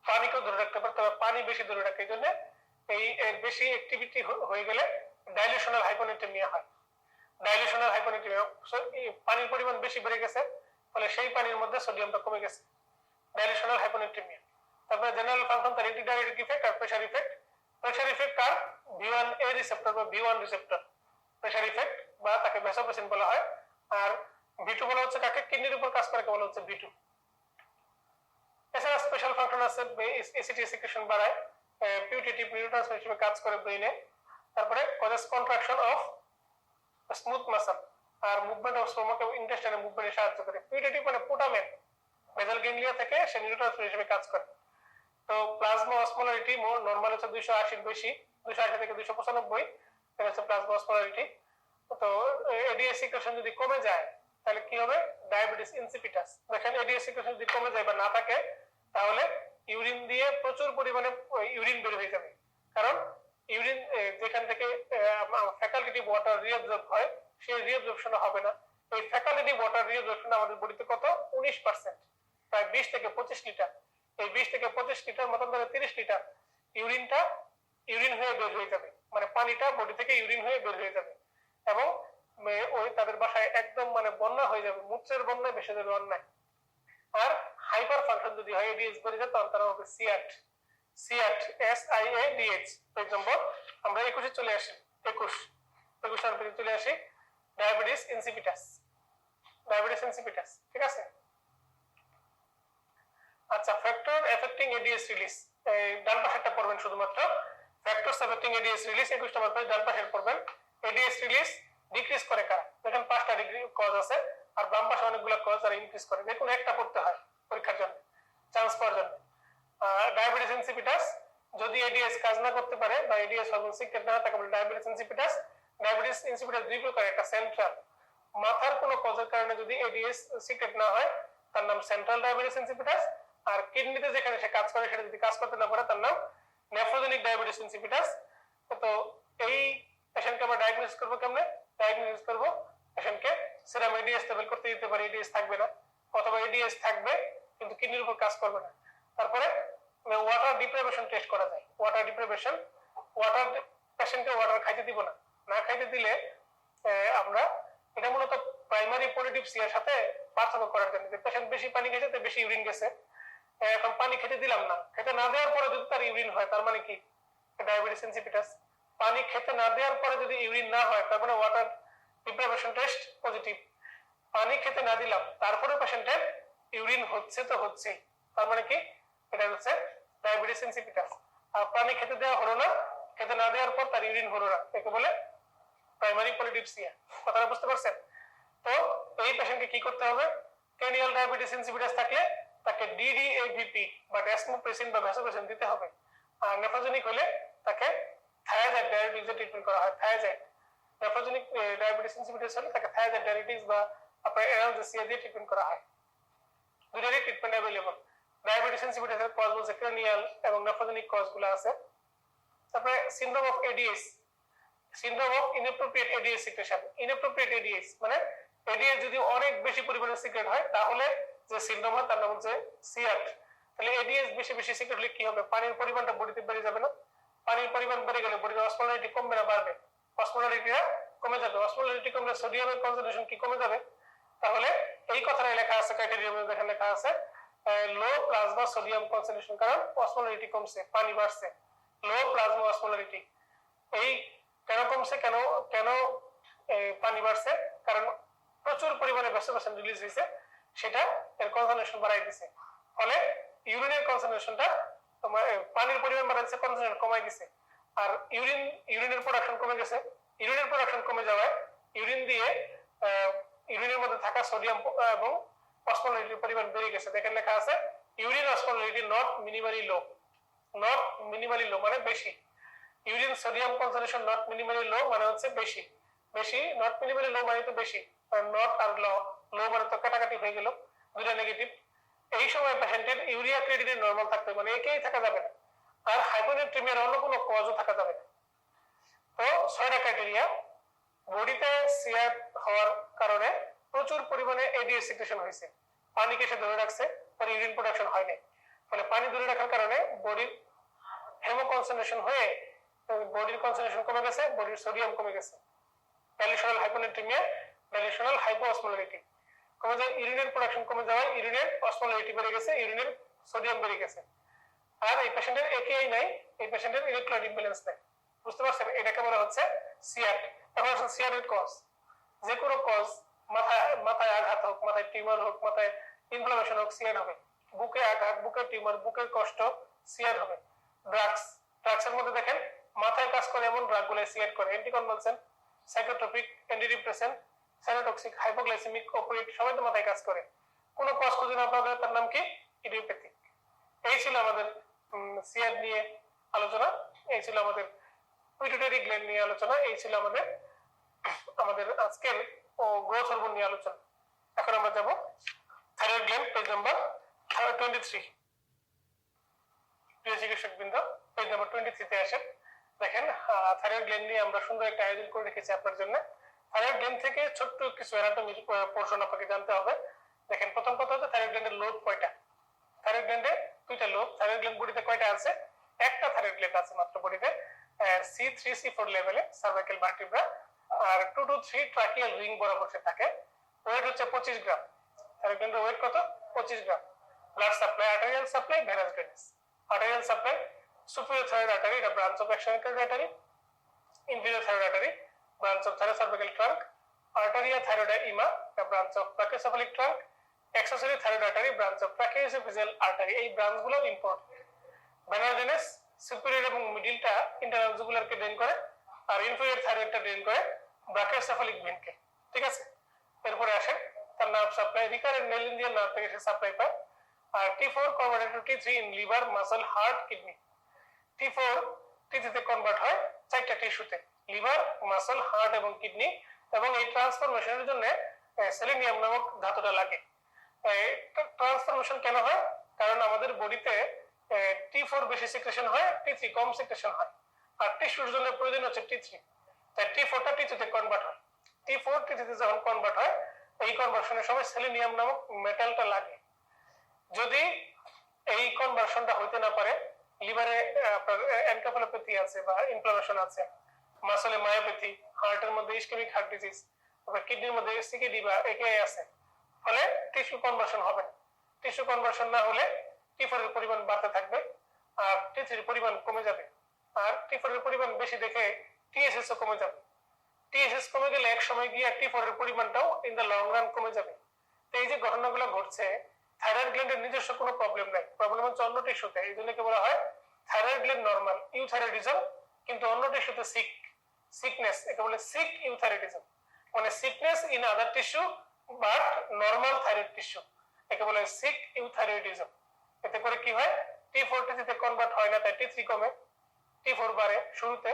পানিকেও ধরে রাখতে পারে, তবে পানি বেশি ধরে রাখে। এই জন্য এই এর বেশি অ্যাক্টিভিটি হয়ে গেলে ডাইলিউশনাল হাইপোনেট্রিমিয়া হয়। ডাইলিউশনাল হাইপোনেট্রিমিয়া, পানির পরিমাণ বেশি বেড়ে গেছে, ফলে সেই পানির মধ্যে সোডিয়ামটা কমে গেছে, ডাইলিউশনাল হাইপোনেট্রিমিয়া। তারপরে জেনারেল ফাংশন তার অ্যান্টিডায়োটিক ইফেক্ট আর প্রেসার ইফেক্ট। প্রেসার ইফেক্ট কার? V1A রিসেপ্টর বা V1 রিসেপ্টর প্রেসার ইফেক্ট, বা তাকে ভ্যাসোপ্রেসিন বলা হয়। আর V2 বলা হচ্ছে কাকে? কিডনির উপর কাজ করে, বলা হচ্ছে V2। এছাড়া স্পেশাল ফাংশন আছে, এসিটি সিক্রেশন বাড়ায়, পিউটেটিভ নিউরোট্রান্সমিটার হিসেবে কাজ করে ব্রেইনে। তারপরে causes contraction of smooth muscle আর মুভমেন্ট অফ স্টোমাক এবং ইন্টেস্টাইনে মুভমেন্টে সাহায্য করে। পিউটেটিভ মানে পোটামেন, বেসাল গ্যাংলিয়া থেকে সে নিউরোট্রান্সমিটার হিসেবে কাজ করে। তো প্লাজমা অসমোলারিটি নরমাল হচ্ছে 280 এর বেশি, 280 থেকে 295, এটা হচ্ছে প্লাজমা অসমোলারিটি। তো এডিএস সিক্রেশন যদি কমে যায় তাহলে কি হবে? Diabetes insipidus. দেখেন এডিএস সিক্রেশন যদি কমে যায় বা না থাকে, তাহলে ইউরিন দিয়ে প্রচুর পরিমাণে ইউরিন বের হয়ে যাবে। কারণ ইউরিন যেখান থেকে ফ্যাকাল্টেটিভ ওয়াটার রিঅ্যাবজর্ব হয়, সেই রিঅ্যাবজর্পশন হবে না। এই ফ্যাকাল্টেটিভ ওয়াটার রিঅ্যাবজর্পশন আমাদের বডিতে কত? 19%, প্রায় 20 থেকে 25 লিটার। এই 20 থেকে 25 লিটার মতন ধরে 30 লিটার ইউরিন হয়ে বের হয়ে যাবে, মানে পানিটা বডি থেকে ইউরিন হয়ে বের হয়ে যাবে। এবং ওই তাদের বাসায় একদম মানে বন্যা হয়ে যাবে, মূত্রের বন্যায় ভেসে যাবে অন্যায়। আর হাইপার ফাংশন যদি হয়, এডিএস বেড়ে যায়, তখন তারা হবে সিআট, SIADH। পেজ নম্বর আমরা 21 চলে আসি, 21 পেজে চলে আসি। ডায়াবেটিস ইনসিপিটাস, ঠিক আছে। আচ্ছা, ফ্যাক্টর এফেক্টিং এডিএস রিলিজ, ডান পাশেরটা পড়বেন শুধুমাত্র। ফ্যাক্টরস এফেক্টিং এডিএস রিলিজ 21 নম্বর পেজ, ডান পাশের পড়বেন। এডিএস রিলিজ ডিক্রিজ করে কারা? দেখেন 5টা ডিগ্রি কজ আছে, আর বাম পাশে অনেকগুলো কজ আর ইনক্রিজ করে। দেখুন একটা পড়তে হয় পরীক্ষার জন্য, চান্স পাওয়ার জন্য। ডায়াবেটিস ইনসিপিটাস যদি এডিএস কাজ না করতে পারে বা এডিএস হরমোন সিক্রেট না হয়, তাকে বলে ডায়াবেটিস ইনসিপিটাস। ডায়াবেটিস ইনসিপিটাস দুই প্রকার, একটা সেন্ট্রাল, মাথার কোনো কজের কারণে যদি এডিএস সিক্রেট না হয় তার নাম সেন্ট্রাল ডায়াবেটিস ইনসিপিটাস। আর কিডনিতে যেখানে সে কাজ করে সেটা যদি কাজ করতে না পারে তার নাম নেফ্রোজেনিক ডায়াবেটিস ইনসিপিটাস। তো এই পেশেন্টকে আমরা ডায়াগনোসিস করবো কেমনে? ডায়াগনোসিস করবো পেশেন্টকে সেরাম এডিএস লেভেল করতে দিতে পারি, এডিএস থাকবে না, অথবা এডিএস থাকবে কিন্তু কিডনির উপর কাজ করবে না। তারপরে ওয়াটার ডিপ্রাইভেশন টেস্ট করা যায়। ওয়াটার ডিপ্রাইভেশন, ওয়াটার পেশেন্টকে ওয়াটার খাইতে দিব না, না খাইতে দিলে আমরা এটা মূলত প্রাইমারি পলিডিপসিয়ার সাথে পার্থক্য করার জন্য। পেশেন্ট বেশি পানি খেয়েছে, বেশি ইউরিন গেছে, এখন পানি খেতে দিলাম না, খেতে না দেওয়ার পরে যদি তার ইউরিন হয় তার মানে কি? Diabetes insipidus. পানি খেতে না দেওয়ার পরে যদি ইউরিন না হয় তার মানে ওয়াটার ডিপ্রাইভেশন টেস্ট পজিটিভ। পানি খেতে না দিলাম তারপরে পেশেন্টের ইউরিন হচ্ছে তো হচ্ছেই, তার মানে কি? এটা হচ্ছে ডায়াবেটিস ইনসিপিটাস। আর পানি খেতে দেওয়া হলো না, খেতে না দেওয়ার পর তার ইউরিন হলো না, একে বলে প্রাইমারি পলিডিপসিয়া। কথাটা বুঝতে পারছেন? তো এই পেশেন্টকে কি করতে হবে? ক্যানিয়াল ডায়াবেটিস ইনসিপিটাস থাকলে তাকে ডিডিএভিপি বা ডেসমোপ্রেসিন বা ভ্যাসোপ্রেসিন দিতে হবে। আর নেফ্রোজেনিক হলে তাকে থায়াজাইড ডায়াবেটিসের ট্রিটমেন্ট করা হয়। থায়াজাইড নেফ্রোজেনিক ডায়াবেটিস ইনসিপিটাস হলে তাকে থায়াজাইড ডায়াবেটিস বা আপনার অ্যানালজেসিয়া দিয়ে ট্রিটমেন্ট করা হয়। দুইটারই ট্রিটমেন্ট অ্যাভেলেবল। ডায়াবেটিস ইনসিপিটাসের কজ বলছে ক্রানিয়াল এবং নেফ্রোজেনিক কজগুলো আছে। তারপরে syndrome of ads, syndrome of inappropriate ads secretion. Inappropriate ads মানে এডিএস যদি অনেক বেশি পরিমাণে সিক্রেট হয় তাহলে যে সিনড্রোম হয় তার নাম হচ্ছে সিয়াট। তাহলে এডিএস বেশি বেশি সিক্রেট হলে কি হবে? পানির পরিমাণটা বডিতে বেড়ে যাবে না? পানির পরিমাণ বেড়ে গেলে বডির অসমোলারিটি কমবে না বাড়বে? অসমোলারিটিটা কমে যাবে। অসমোলারিটি কমলে সোডিয়ামের কনসেন্ট্রেশন কি কমে যাবে? তাহলে এই কথাটাই লেখা আছে ক্রাইটেরিয়ামে, দেখেন লেখা আছে লো প্লাজমা সোডিয়াম কনসেন্ট্রেশন, কারণ অসমোলারিটি কমছে, পানি বাড়ছে। লো প্লাজমা অসমোলারিটি এই কেন কমছে? কেন কেন পানি বাড়ছে? কারণ প্রচুর পরিমাণে ভ্যাসোপ্রেসিন রিলিজ হয়েছে, সেটা এর কনসেন্ট্রেশন বাড়াই দিছে। ফলে ইউরিনের কনসেন্ট্রেশনটা তোমার পানির পরিমাণ বাড়াইছে, কনসেন্ট্রেশন কমাই দিছে। আর ইউরিনের প্রোডাকশন কমে গেছে। ইউরিনের প্রোডাকশন কমে যাওয়ায় ইউরিন দিয়ে ইউরিনের মধ্যে থাকা সোডিয়াম এবং অসমোলারিটির পরিমাণ বেড়ে গেছে। দেখেন লেখা আছে urine osmolarity not minimally low. Not minimally low মানে বেশি। Urine sodium concentration not minimally low মানে হচ্ছে বেশি। বেশি নট মিনিমালি লো মানে তো বেশি, নট আর লো, লো মানে তো কাটাকাটি হয়ে গেল, দুইটা নেগেটিভ। এই সময় পেশেন্টের ইউরিয়া ক্রিয়েটিনিন নরমাল থাকতে মানে একেই থাকা যাবে না, আর হাইপোনেট্রিমিয়ার অন্য কোনো কজও থাকা যাবে না। তো 6টা ক্রাইটেরিয়া। বডিতে সিয়ার হওয়ার কারণে প্রচুর পরিমাণে এডিএস সিক্রেশন হয়েছে, পানিকে সে ধরে রাখছে, পরে ইউরিন প্রোডাকশন হয় নাই। ফলে পানি ধরে রাখার কারণে বডির হেমো কনসেন্ট্রেশন হয়ে বডির কনসেন্ট্রেশন কমে গেছে, বডির সোডিয়াম কমে গেছে। ডাইলিউশনাল হাইপোনেট্রিমিয়া, ডাইলিউশনাল হাইপোঅসমোলারিটি কমে যায়, ইউরিনের প্রোডাকশন কমে যাওয়ায় ইউরিনের অসমোলারিটি বেড়ে গেছে, ইউরিনের সোডিয়াম বেড়ে গেছে। আর এই পেশেন্টের একেই নাই, এই পেশেন্টের ইলেকট্রোলাইট ইমব্যালেন্স নাই। বুঝতে পারছেন? এটাকে বলা হচ্ছে সিয়াট। এখন আসলে সিয়াটের কজ, যে কোনো কজ, মাথায় আঘাত হোক, মাথায় টিউমার হোক, মাথায় ইনফ্লামেশন হোক, সিয়াট হবে। বুকে আঘাত, বুকের টিউমার, বুকের কষ্ট, সিয়াট হবে। ড্রাগসের মধ্যে দেখেন মাথায় কাজ করে এমন ড্রাগগুলো সিয়াট করে। Anticonvulsant, psychotropic, antidepressant, cytotoxic, hypoglycemic, opioid সবাই তো মাথায় কাজ করে। কোনো কজ খুঁজে না পাওয়া, তার নাম কি? ইডিওপ্যাথিক। এই ছিল আমাদের সিয়াট নিয়ে আলোচনা, এই ছিল আমাদের পিটুইটারি গ্ল্যান্ড নিয়ে আলোচনা, এই ছিল আমাদের আজকের গ্রোথ হরমোন নিয়ে আলোচনা। এখন আমরা যাব থাইরয়েড গ্ল্যান্ড, পেজ নাম্বার 23। প্রিয় চিকিৎসক বৃন্দ, পেজ নাম্বার 23 তে আসেন। দেখেন থাইরয়েড গ্ল্যান্ড নিয়ে আমরা সুন্দর একটা আয়োজন করে রেখেছি আপনার জন্য। থাইরয়েড গ্ল্যান্ড থেকে ছোট্ট কিছু অ্যানাটমি পোরশন আপনাকে জানতে হবে। দেখেন প্রথম কথা হচ্ছে থাইরয়েড গ্ল্যান্ডের লোব কয়টা? থাইরয়েড গ্ল্যান্ডে 2টা লোব। থাইরয়েড গ্ল্যান্ড বডিতে কয়টা আছে? একটা থাইরয়েড গ্ল্যান্ড আছে মাত্র বডিতে, C3 C4 লেভেলে সার্ভাইকাল ভার্টিব্রা, আর 2 to 3 ট্রাকিয়াল রিং বরাবর সে থাকে। ওয়েট হচ্ছে 25 গ্রাম। থাইরয়েড গ্ল্যান্ডের ওয়েট কত? 25 gram. Blood supply, arterial supply, venous drainage. Arterial supply, superior thyroid artery, the branch of external artery, inferior thyroid artery, branch of thoracocervical trunk, arteria thyroidema, the branch of brachiocephalic trunk, accessory thyroid artery, branch of tracheoesophageal artery। এই ব্রাঞ্চগুলো ইম্পর্টেন্ট। ভেনাস ড্রেনেজ সুপিরিয়র এবং মিডলটা ইন্টারনাল জুগুলারকে ড্রেন করে, আর ইনফেরিয়র থাইরয়েডটা ড্রেন করে ব্রাকিওসেফালিক ভেনকে। ঠিক আছে? এরপরে আসেন তার নার্ভ সাপ্লাই, রিকারেন্ট মেলিঞ্জিয়াল নার্ভ থেকে সে সাপ্লাই পায়। আর T4 converted to T3 in liver, muscle, heart, kidney. T4 T3 তে কনভার্ট হয় 4টা টিস্যুতে, লিভার, মাসল, হার্ট এবং কিডনি। এবং এই ট্রান্সফরমেশনের জন্য সেলেনিয়াম নামক ধাতুটা লাগে। ট্রান্সফরমেশন কেন হয়? কারণ আমাদের বডিতে T4 বেশি সিক্রেশন হয়, T3 কম সিক্রেশন হয়, আর টিস্যুর জন্য প্রয়োজন হচ্ছে T3। তাই T4টা T3 তে কনভার্ট হয়। T4 T3 তে যখন কনভার্ট হয়, এই কনভার্সনের সময় সেলেনিয়াম নামক মেটালটা লাগে। যদি এই কনভার্সনটা হইতে না পারে, লিভারে আপনার এনকেফালোপ্যাথি আছে বা ইনফ্লামেশন আছে, মাসলে মায়োপ্যাথি, হার্টের মধ্যে ইসকেমিক হার্ট ডিজিজ, তারপর কিডনির মধ্যে সিকেডি বা একেআই আছে, ফলে টিস্যু কনভার্সন হবে না। টিস্যু কনভার্সন না হলে T4 এর পরিমাণ বাড়তে থাকবে আর T3 এর পরিমাণ কমে যাবে, আর T4 এর পরিমাণ বেশি দেখে TSS ও কমে যাবে। TSS কমে গেলে এক সময় গিয়ে T4 এর পরিমাণটাও ইন দ্য লং রান কমে যাবে। তো এই যে ঘটনাগুলো ঘটছে, থাইরয়েড গ্ল্যান্ডের নিজস্ব কোনো প্রবলেম নাই, প্রবলেম হচ্ছে অন্য টিস্যুতে। এই জন্য কি বলা হয় থাইরয়েড গ্ল্যান্ড নরমাল, ইউথাইরয়েডিজম, কিন্তু অন্য টিস্যুতে সিকনেস, একে বলে সিক ইউথাইরয়েডিজম, মানে sickness in other tissue but normal thyroid tissue. একে বলে সিক ইউথাইরয়েডিজম। এতে করে কি হয়, T4 T3 তে কনভার্ট হয় না, তাই T3 কমে, T4 বাড়ে শুরুতে,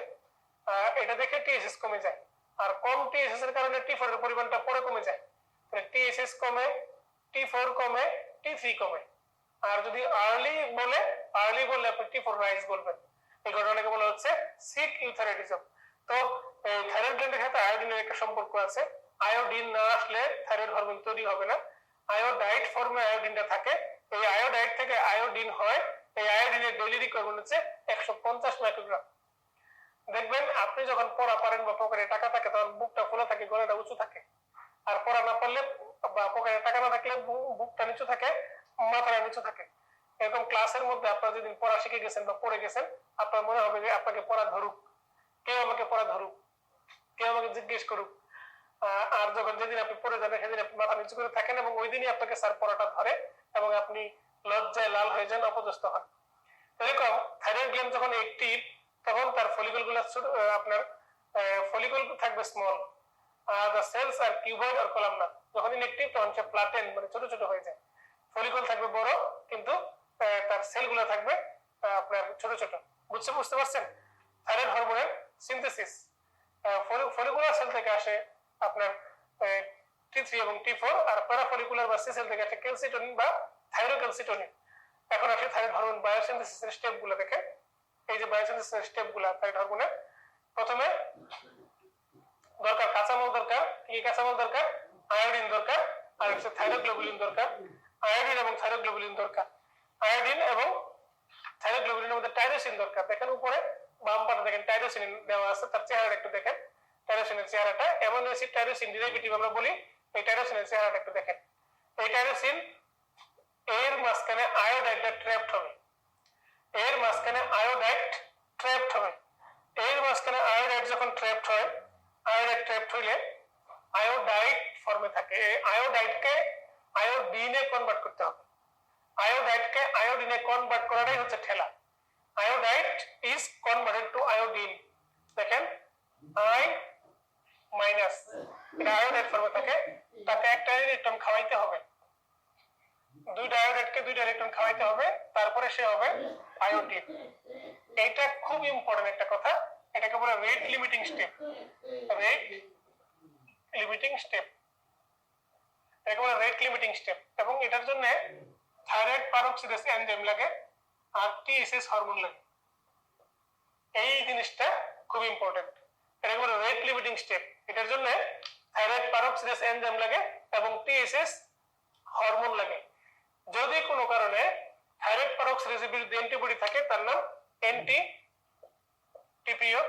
এটা দেখে TSS কমে যায়। আর কম TSS এর কারণে T4 এর পরিমাণটা পরে কমে যায়, তাহলে TSS কমে, T4 কমে, T3 কমে। আর যদি আর্লি বলে আপনি T4 রাইজ বলবেন। এই ঘটনাটাকে বলা হচ্ছে সিক ইউথাইরয়েডিজম। তো থাইরয়েড গ্ল্যান্ডের সাথে আয়োডিনের একটা সম্পর্ক আছে। আয়োডিন না আসলে থাইরয়েড হরমোন তৈরি হবে না। আয়োডাইড ফর্মে আয়োডিনটা থাকে, এই আয়োডাইড থেকে আয়োডিন হয়। এই আয়োডিনের ডেইলি রিকোয়ারমেন্ট হচ্ছে 150 মাইক্রোগ্রাম। দেখবেন আপনি যখন পড়া পারেন বা পকেটে টাকা থাকে তখন বুকটা খোলা থাকে, গলাটা উঁচু থাকে। আর পড়া না পারলে বা পকেটে টাকা না থাকলে বুকটা নিচু থাকে, মাথাটা নিচু থাকে। এরকম ক্লাসের মধ্যে আপনারা যেদিন পড়া শিখে গেছেন বা পড়ে গেছেন, আপনার মনে হবে যে আপনাকে পড়া ধরুক, কেউ আমাকে পড়া ধরুক, কেউ আমাকে জিজ্ঞেস করুক। আর যখন যেদিন আপনি পড়ে যাবেন সেদিন আপনি মাথা নিচু করে থাকেন এবং ওই দিনই আপনাকে স্যার পড়াটা ধরে এবং আপনি লজ্জায় লাল হয়ে যান, অপদস্থ হন। এরকম থাইরয়েড গ্ল্যান্ড যখন অ্যাক্টিভ তখন তার ফলিকল গুলো আপনার ফলিকল থাকবে small, the cells are cuboid or columnar. যখন ইনঅ্যাক্টিভ তখন সে প্লাটেন মানে ছোট ছোট হয়ে যায়। ফলিকল থাকবে বড় কিন্তু তার সেলগুলো থাকবে আপনার ছোট ছোট। বুঝতে পারছেন? থাইরয়েড হরমোনের সিনথেসিস ফলিকুলার সেল থেকে আসে আপনার T3 এবং T4, আর প্যারাফলিকুলার বা সি সেল থেকে আসে ক্যালসিটোনিন বা থাইরোক্যালসিটোনিন। এখন আসে থাইরয়েড হরমোন বায়োসিনথেসিসের স্টেপগুলো দেখেন। এই যে বায়োসিনথেসিসের স্টেপগুলো থাইরয়েড হরমোনের, প্রথমে দরকার কাঁচামাল, দরকার কি কাঁচামাল দরকার, আয়োডিন দরকার, আর হচ্ছে থাইরোগ্লোবুলিন দরকার। আয়োডিন এবং থাইরোগ্লোবুলিন দরকার। আয়োডিন এবং থাইরোগ্লোবুলিনের মধ্যে টাইরোসিন দরকার। দেখেন উপরে বাম পাশে দেখেন টাইরোসিন দেওয়া আছে, তার চেহারাটা একটু দেখেন। টাইরোসিনের চেহারাটা অ্যামিনো অ্যাসিড টাইরোসিন ডেরিভেটিভ আমরা বলি, এই টাইরোসিনের চেহারাটা একটু দেখেন। এই টাইরোসিন এর মাঝখানে আয়োডাইডটা ট্র্যাপড হবে, এর মাঝখানে আয়োডাইড ট্র্যাপড হবে। এর মাঝখানে আয়োডাইড যখন ট্র্যাপড হয়, আয়োডাইড ট্র্যাপড হইলে আয়োডাইড ফর্মে থাকে। এই আয়োডাইডকে আয়োডিনে কনভার্ট করতে হবে। আয়োডাইডকে আয়োডিনে কনভার্ট করাটাই হচ্ছে ঠেলা। Iodide is converted to iodine. দেখেন আই মাইনাস, এটা আয়োডাইড ফর্মে থাকে, তাকে একটা ইলেকট্রন খাওয়াইতে হবে, দুইটা আয়োডাইডকে দুইটা ইলেকট্রন খাওয়াইতে হবে, তারপরে সে হবে আয়োডিন। এইটা খুব ইম্পর্টেন্ট একটা কথা, এটাকে বলে rate limiting step. Rate limiting step, এটাকে বলে রেট লিমিটিং স্টেপ। এবং এটার জন্য থাইরয়েড পারঅক্সিডেজ এনজাইম লাগে আর টিএসএস হরমোন লাগে। এই জিনিসটা খুব ইম্পর্টেন্ট, এটাকে বলে রেট লিমিটিং স্টেপ। এটার জন্য থাইরয়েড পারঅক্সিডেজ এনজাইম লাগে এবং টিএসএস হরমোন লাগে। যদি কোনো কারণে থাইরয়েড পারঅক্সিডেজের বিরুদ্ধে অ্যান্টিবডি থাকে, তার নাম অ্যান্টি টিপিও।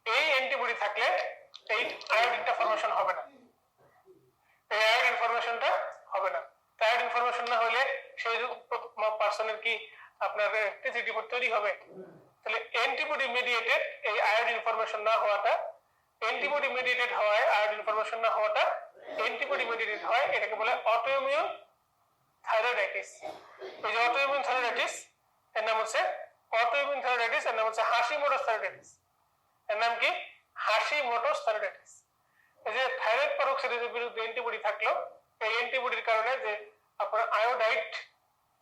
এই অ্যান্টিবডি থাকলে এই আয়োডিনটা ফর্মেশন হবে না, এই আয়োডিন ফর্মেশনটা হবে না। আয়োডিন ফর্মেশন না হলে সেই পার্সনের কি আপনার টিসিটি তৈরি হবে? তাহলে অ্যান্টিবডি মেডিয়েটেড এই আয়োডিন ফর্মেশন না হওয়াটা, অ্যান্টিবডি মেডিয়েটেড হয় আয়োডিন ফর্মেশন না হওয়াটা, অ্যান্টিবডি মেডিয়েটেড হয়, এটাকে বলে অটোইমিউন থাইরয়েডাইটিস। এই যে অটোইমিউন থাইরয়েডাইটিস, এর নাম হচ্ছে অটোইমিউন থাইরয়েডাইটিস, এর নাম হচ্ছে হাশিমোটোস থাইরয়েডাইটিস। এর নাম কি? হাশিমোটোস থাইরয়েডাইটিস। এই যে থাইরয়েড পারঅক্সাইডের বিরুদ্ধে অ্যান্টিবডি থাকলো, এই অ্যান্টিবডির কারণে যে আপনার আয়োডাইড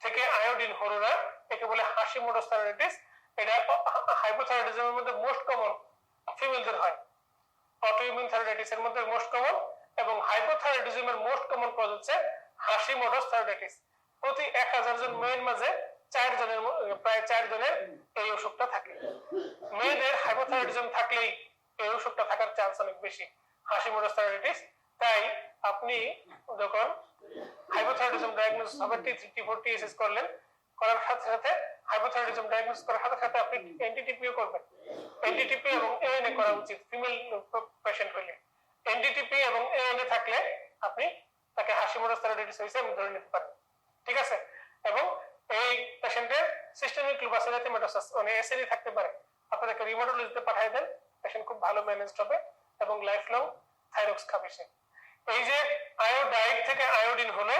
থেকে আয়োডিন হলো না, একে বলে হাশিমোটোস থাইরয়েডাইটিস। এটা হাইপোথাইরয়েডিজমের মধ্যে মোস্ট কমন ফিমেলদের হয়, অটোইমিউন থাইরয়েডাইটিসের মধ্যে মোস্ট কমন, এবং হাইপোথাইরয়েডিজমের মোস্ট কমন কজ হচ্ছে হাশিমোটোস থাইরয়েডাইটিস। প্রতি 1000 জন মেয়ের মাঝে প্রায় 4 জনের এই অসুখটা থাকে। মেয়েদের হাইপোথাইরয়েডিজম থাকলেই এই অসুখটা থাকার চান্স অনেক বেশি, হাশিমোটোস থাইরয়েডাইটিস। তাই আপনি যখন হাইপোথাইরয়েডিজম ডায়াগনোসিস হবে, T3 T4 TSS করলেন, করার সাথে সাথে হাইপোথাইরয়েডিজম ডায়াগনোসিস করার সাথে সাথে আপনি এনটিটিপিও করবেন। এনটিটিপি এবং এএনএ করা উচিত ফিমেল পেশেন্ট হলে। এনটিটিপি এবং এএনএ থাকলে আপনি তাকে হাশিমোটোস থাইরয়েডাইটিস হয়েছে আমি ধরে নিতে পারেন, ঠিক আছে? এবং এই পেশেন্টের সিস্টেমিক লুপাস এরিথেমেটোসাস মানে এসএলই থাকতে পারে, আপনাদেরকে রিউমাটোলজিতে পাঠিয়ে দেন, পেশেন্ট খুব ভালো ম্যানেজড হবে এবং লাইফ লং থাইরক্স খাবে সে। এই যে আয়োডাইড থেকে আয়োডিন হলো,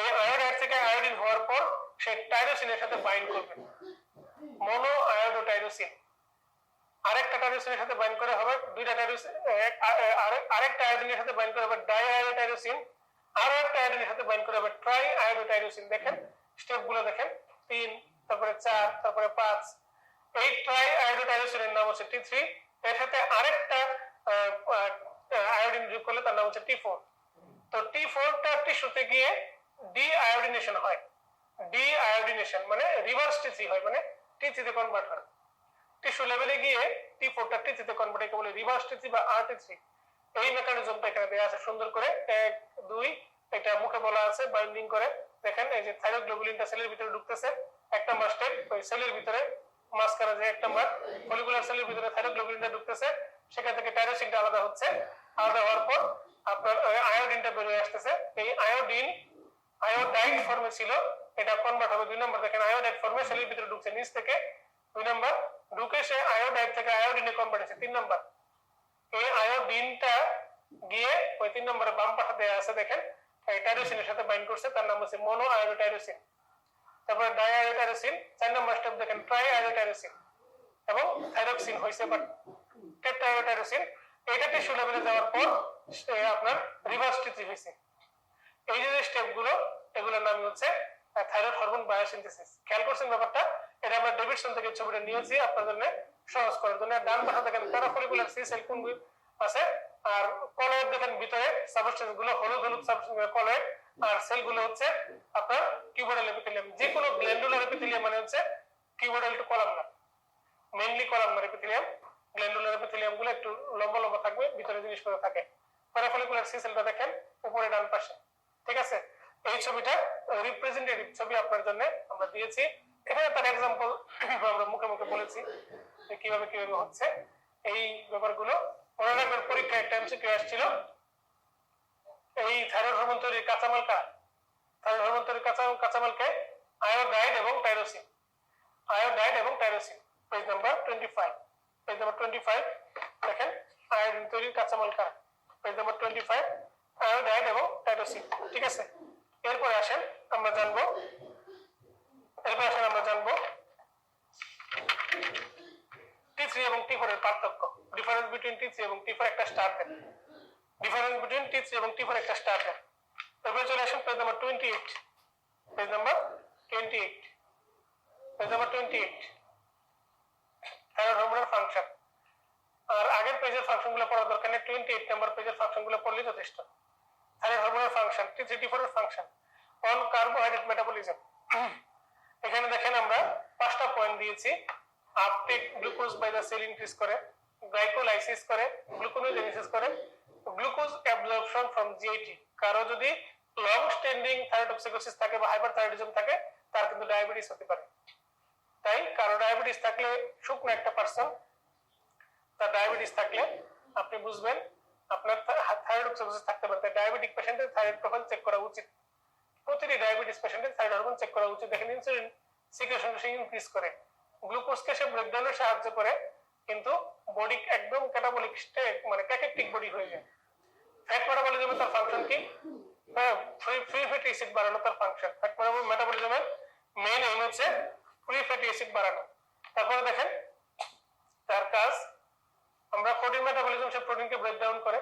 এই আয়োডাইড থেকে আয়োডিন হওয়ার পর সে টাইরোসিনের সাথে বাইন্ড করবে, মনো আয়োডোটাইরোসিন। আরেকটা টাইরোসিনের সাথে বাইন্ড করে হবে দুইটা টাইরোসিন, আরেকটা আয়োডিনের সাথে বাইন্ড করে হবে ডাই আয়োডোটাইরোসিন, আরো একটা আয়োডিনের সাথে বাইন্ড করে হবে ট্রাই আয়োডোটাইরোসিন। দেখেন স্টেপ গুলো দেখেন, 3, তারপরে 4, তারপরে 5। এই ট্রাই আয়োডোটাইরোসিনের নাম হচ্ছে T3। এর সাথে আরেকটা আয়োডিন যোগ করলে তার নাম হচ্ছে T4। তো T4টা টিস্যুতে গিয়ে ডি আয়োডিনেশন হয়। ডি আয়োডিনেশন মানে রিভার্স T3 হয়, মানে T3 তে কনভার্ট হয়। টিস্যু লেভেলে গিয়ে T4টা T3 তে কনভার্ট হয়, বলে রিভার্স T3 বা RT3। এই মেকানিজমটা এখানে দেয়া আছে সুন্দর করে 1, 2। এটা মুখে বলা আছে বাইন্ডিং করে। দেখেন এই যে থাইরোগ্লোবুলিনটা সেলের ভিতরে ঢুকতেছে, এক নাম্বার স্টেপ। ওই সেলের ভিতরে মাঝখানে যে এক নাম্বার ফলিকুলার সেলের ভিতরে থাইরোগ্লোবুলিনটা ঢুকতেছে, সেখান থেকে টাইরোসিনটা আলাদা হচ্ছে। আলাদা হওয়ার পর আপনার আয়োডিনটা বের হয়ে আসতেছে। এই আয়োডিন আয়োডাইড ফর্মে ছিল, এটা কনভার্ট হবে 2 নাম্বার। দেখেন আয়োডাইড ফর্মে সেলের ভিতরে ঢুকছে নিচ থেকে, 2 নাম্বার ঢুকে সে আয়োডাইড থেকে আয়োডিনে কনভার্ট হচ্ছে 3 নাম্বার। এই আয়োডিনটা গিয়ে ওই 3 নম্বরে বাম পাশে দেয়া আছে, দেখেন এই টাইরোসিনের সাথে বাইন্ড করছে, তার নাম হচ্ছে মোনো আয়োডোটাইরোসিন। তারপরে ডাই আয়োডোটাইরোসিন 4 নম্বর স্টেপ, দেখেন ট্রাই আয়োডোটাইরোসিন এবং থাইরক্সিন হইছে বাট টেট্রা আয়োডোটাইরোসিন। এটা টিস্যু লেভেলে যাওয়ার পর আপনার রিভার্স T3 হইছে। এই যে স্টেপ গুলো, এগুলোর নাম হচ্ছে থাইরয়েড হরমোন বায়োসিনথেসিস। খেয়াল করছেন ব্যাপারটা? এটা আমরা ডেভিডসন থেকে ছবিটা নিয়েছি আপনাদের জন্য সহজ করার জন্য। ডান পাশে দেখেন প্যারাফলিকুলার সি সেল কোন আছে, আর কলয়েড দেখেন ভিতরে সাবস্টেন্স গুলো হলুদ হলুদ সাবস্টেন্স কলয়েড, আর সেল গুলো হচ্ছে আপনার কিউবয়েডাল এপিথেলিয়াম। যে কোনো গ্ল্যান্ডুলার এপিথেলিয়াম মানে হচ্ছে cuboidal to columnar, mainly columnar epithelium. Glandular epithelium গুলো একটু লম্বা লম্বা থাকবে, ভিতরে জিনিসগুলো থাকে। প্যারাফলিকুলার সি সেলটা দেখেন উপরে ডান পাশে, ঠিক আছে? এই ছবিটা রিপ্রেজেন্টেটিভ ছবি আপনার জন্য আমরা দিয়েছি। এখানে তার এক্সাম্পল আমরা মুখে মুখে বলেছি কিভাবে কিভাবে হচ্ছে এই ব্যাপারগুলো। মনে রাখবেন পরীক্ষায় একটা এমসিকিউ আসছিল, এই থাইরয়েড হরমোন তৈরির কাঁচামাল কারা? থাইরয়েড হরমোন তৈরির কাঁচামালকে আয়োডাইড এবং টাইরোসিন। আয়োডাইড এবং tyrosine, page number 25। Page number 25 দেখেন আয়োডিন তৈরির কাঁচামাল কারা? পেজ নাম্বার 25 আয়োডাইড এবং টাইরোসিন, ঠিক আছে? এরপরে আসেন আমরা জানবো T3 এবং T4 এর পার্থক্য। ডিফারেন্স বিটুইন T3 এবং T4 একটা স্টার দেন। ডিফারেন্স বিটুইন T3 এবং T4 একটা স্টার দেন। এরপরে চলে আসেন page number 28। Page number 28। Page number 28 thyroid হরমোনের ফাংশন। আর আগের পেজের ফাংশনগুলো পড়ার দরকার নেই, 28 নাম্বার পেজের ফাংশনগুলো পড়লেই যথেষ্ট। থাইরয়েড হরমোনের ফাংশন, T3 T4 এর ফাংশন অন কার্বোহাইড্রেট মেটাবলিজম। এখানে দেখেন আমরা 5টা পয়েন্ট দিয়েছি। Uptake glucose by the cell increase করে, গ্লাইকোলাইসিস করে, গ্লুকোনোজেনেসিস করে, গ্লুকোজ অ্যাবজর্পশন ফ্রম জিআইটি। কারো যদি লং স্ট্যান্ডিং থাইরয়েডোক্সিকোসিস থাকে বা হাইপারথাইরয়েডিজম থাকে, তার কিন্তু ডায়াবেটিস হতে পারে। তাই কারো ডায়াবেটিস থাকলে, শুকনো একটা পারসন তার ডায়াবেটিস থাকলে আপনি বুঝবেন আপনার থাইরয়েডোক্সিকোসিস থাকতে পারে। তাই ডায়াবেটিক পেশেন্টের থাইরয়েড প্রোফাইল চেক করা উচিত। প্রতিটি ডায়াবেটিস পেশেন্টের থাইরয়েড হরমোন চেক করা উচিত। দেখেন ইনসুলিন সিক্রেশন ইনক্রিজ করে, গ্লুকোজকে সে ব্রেকডাউনে সাহায্য করে, কিন্তু বডি একদম ক্যাটাবলিক স্টেট মানে ক্যাকেটিক বডি হয়ে যায়। ফ্যাট মেটাবলিজমে তার ফাংশন কি? ফ্রি ফ্যাটি অ্যাসিড বাড়ানো তার ফাংশন। ফ্যাট মেটাবলিজমের মেইন এম হচ্ছে ফ্রি ফ্যাটি অ্যাসিড বাড়ানো। তারপরে দেখেন তার কাজ, আমরা প্রোটিন মেটাবলিজম, সে প্রোটিনকে ব্রেকডাউন করে,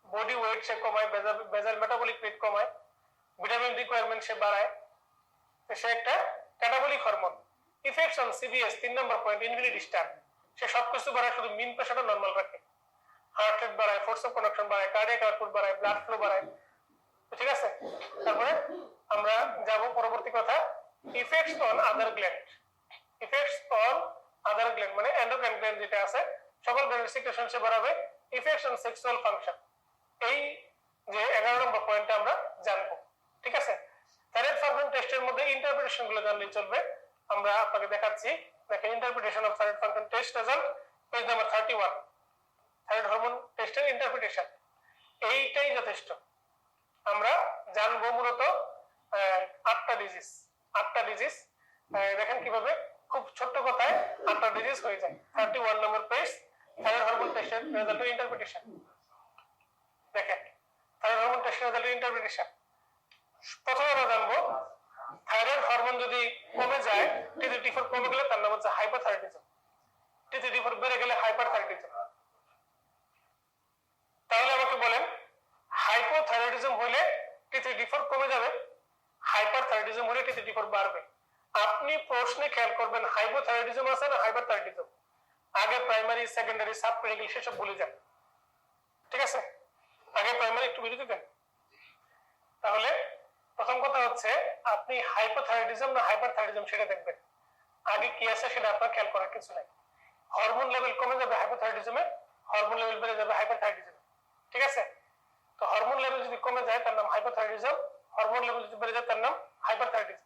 বডি ওয়েট সে কমায়, বেজাল মেটাবলিক রেট কমায়, ভিটামিন রিকোয়ারমেন্ট সে বাড়ায়। সে একটা catabolic hormone. Effects on CBS 3 number point, inhibit star. সে সবকিছু বাড়ায়, শুধু মিন প্রেসারটা নরমাল রাখে। হার্ট রেট বাড়ায়, ফোর্স অফ কন্ডাকশন বাড়ায়, কার্ডিয়াক আউটপুট বাড়ায়, ব্লাড ফ্লো বাড়ায়, ঠিক আছে? তারপরে আমরা যাব পরবর্তী কথা, effects on other gland. Effects on other gland মানে এন্ডোক্রাইন গ্ল্যান্ড যেটা আছে, সকল গ্ল্যান্ডের সিক্রেশন সে বাড়াবে। ইফেক্টস অন সেক্সুয়াল ফাংশন, এই যে 11 নম্বর পয়েন্টটা আমরা জানবো, ঠিক আছে? থাইরয়েড ফাংশন টেস্টের মধ্যে ইন্টারপ্রিটেশন গুলো জানলেই চলবে। আমরা আপনাকে দেখাচ্ছি, দেখেন interpretation of thyroid function test result, page number 31। Thyroid hormone টেস্টের ইন্টারপ্রিটেশন, এইটাই যথেষ্ট। আমরা জানবো মূলত 8টা ডিজিজ। 8টা ডিজিজ দেখেন কিভাবে খুব ছোট্ট কথায় 8টা ডিজিজ হয়ে যায়। 31 নম্বর পেজ, থাইরয়েড হরমোন টেস্টের রেজাল্টের ইন্টারপ্রিটেশন। দেখেন থাইরয়েড হরমোন টেস্টের রেজাল্টের ইন্টারপ্রিটেশন। প্রথমে আমরা জানবো থাইরয়েড হরমোন যদি কমে যায়, T3 T4 কমে গেলে তার নাম হচ্ছে হাইপারথাইরয়েডিজম। T3 T4 বেড়ে গেলে হাইপারথাইরয়েডিজম। তাহলে আমাকে বলেন হাইপোথাইরয়েডিজম হলে T3 T3 T4 কমে যাবে, হাইপারথাইরয়েডিজম হলে T3 T4 বাড়বে। আপনি প্রশ্নে খেয়াল করবেন হাইপোথাইরয়েডিজম আছে না হাইপারথাইরয়েডিজম, আগে প্রাইমারি সেকেন্ডারি সাব ক্লিনিক্যাল সেসব ভুলে যান, ঠিক আছে? আগে প্রাইমারি একটু বিরতি দেন। তাহলে প্রথম কথা হচ্ছে আপনি হাইপোথাইরয়েডিজম না হাইপারথাইরয়েডিজম সেটা দেখবেন, আগে কি আছে সেটা আপনার খেয়াল করার কিছু নাই। হরমোন লেভেল কমে যাবে হাইপোথাইরয়েডিজমে, হরমোন লেভেল বেড়ে যাবে হাইপারথাইরয়েডিজমে, ঠিক আছে? তো হরমোন লেভেল যদি কমে যায় তার নাম হাইপোথাইরয়েডিজম, হরমোন লেভেল যদি বেড়ে যায় তার নাম হাইপারথাইরয়েডিজম।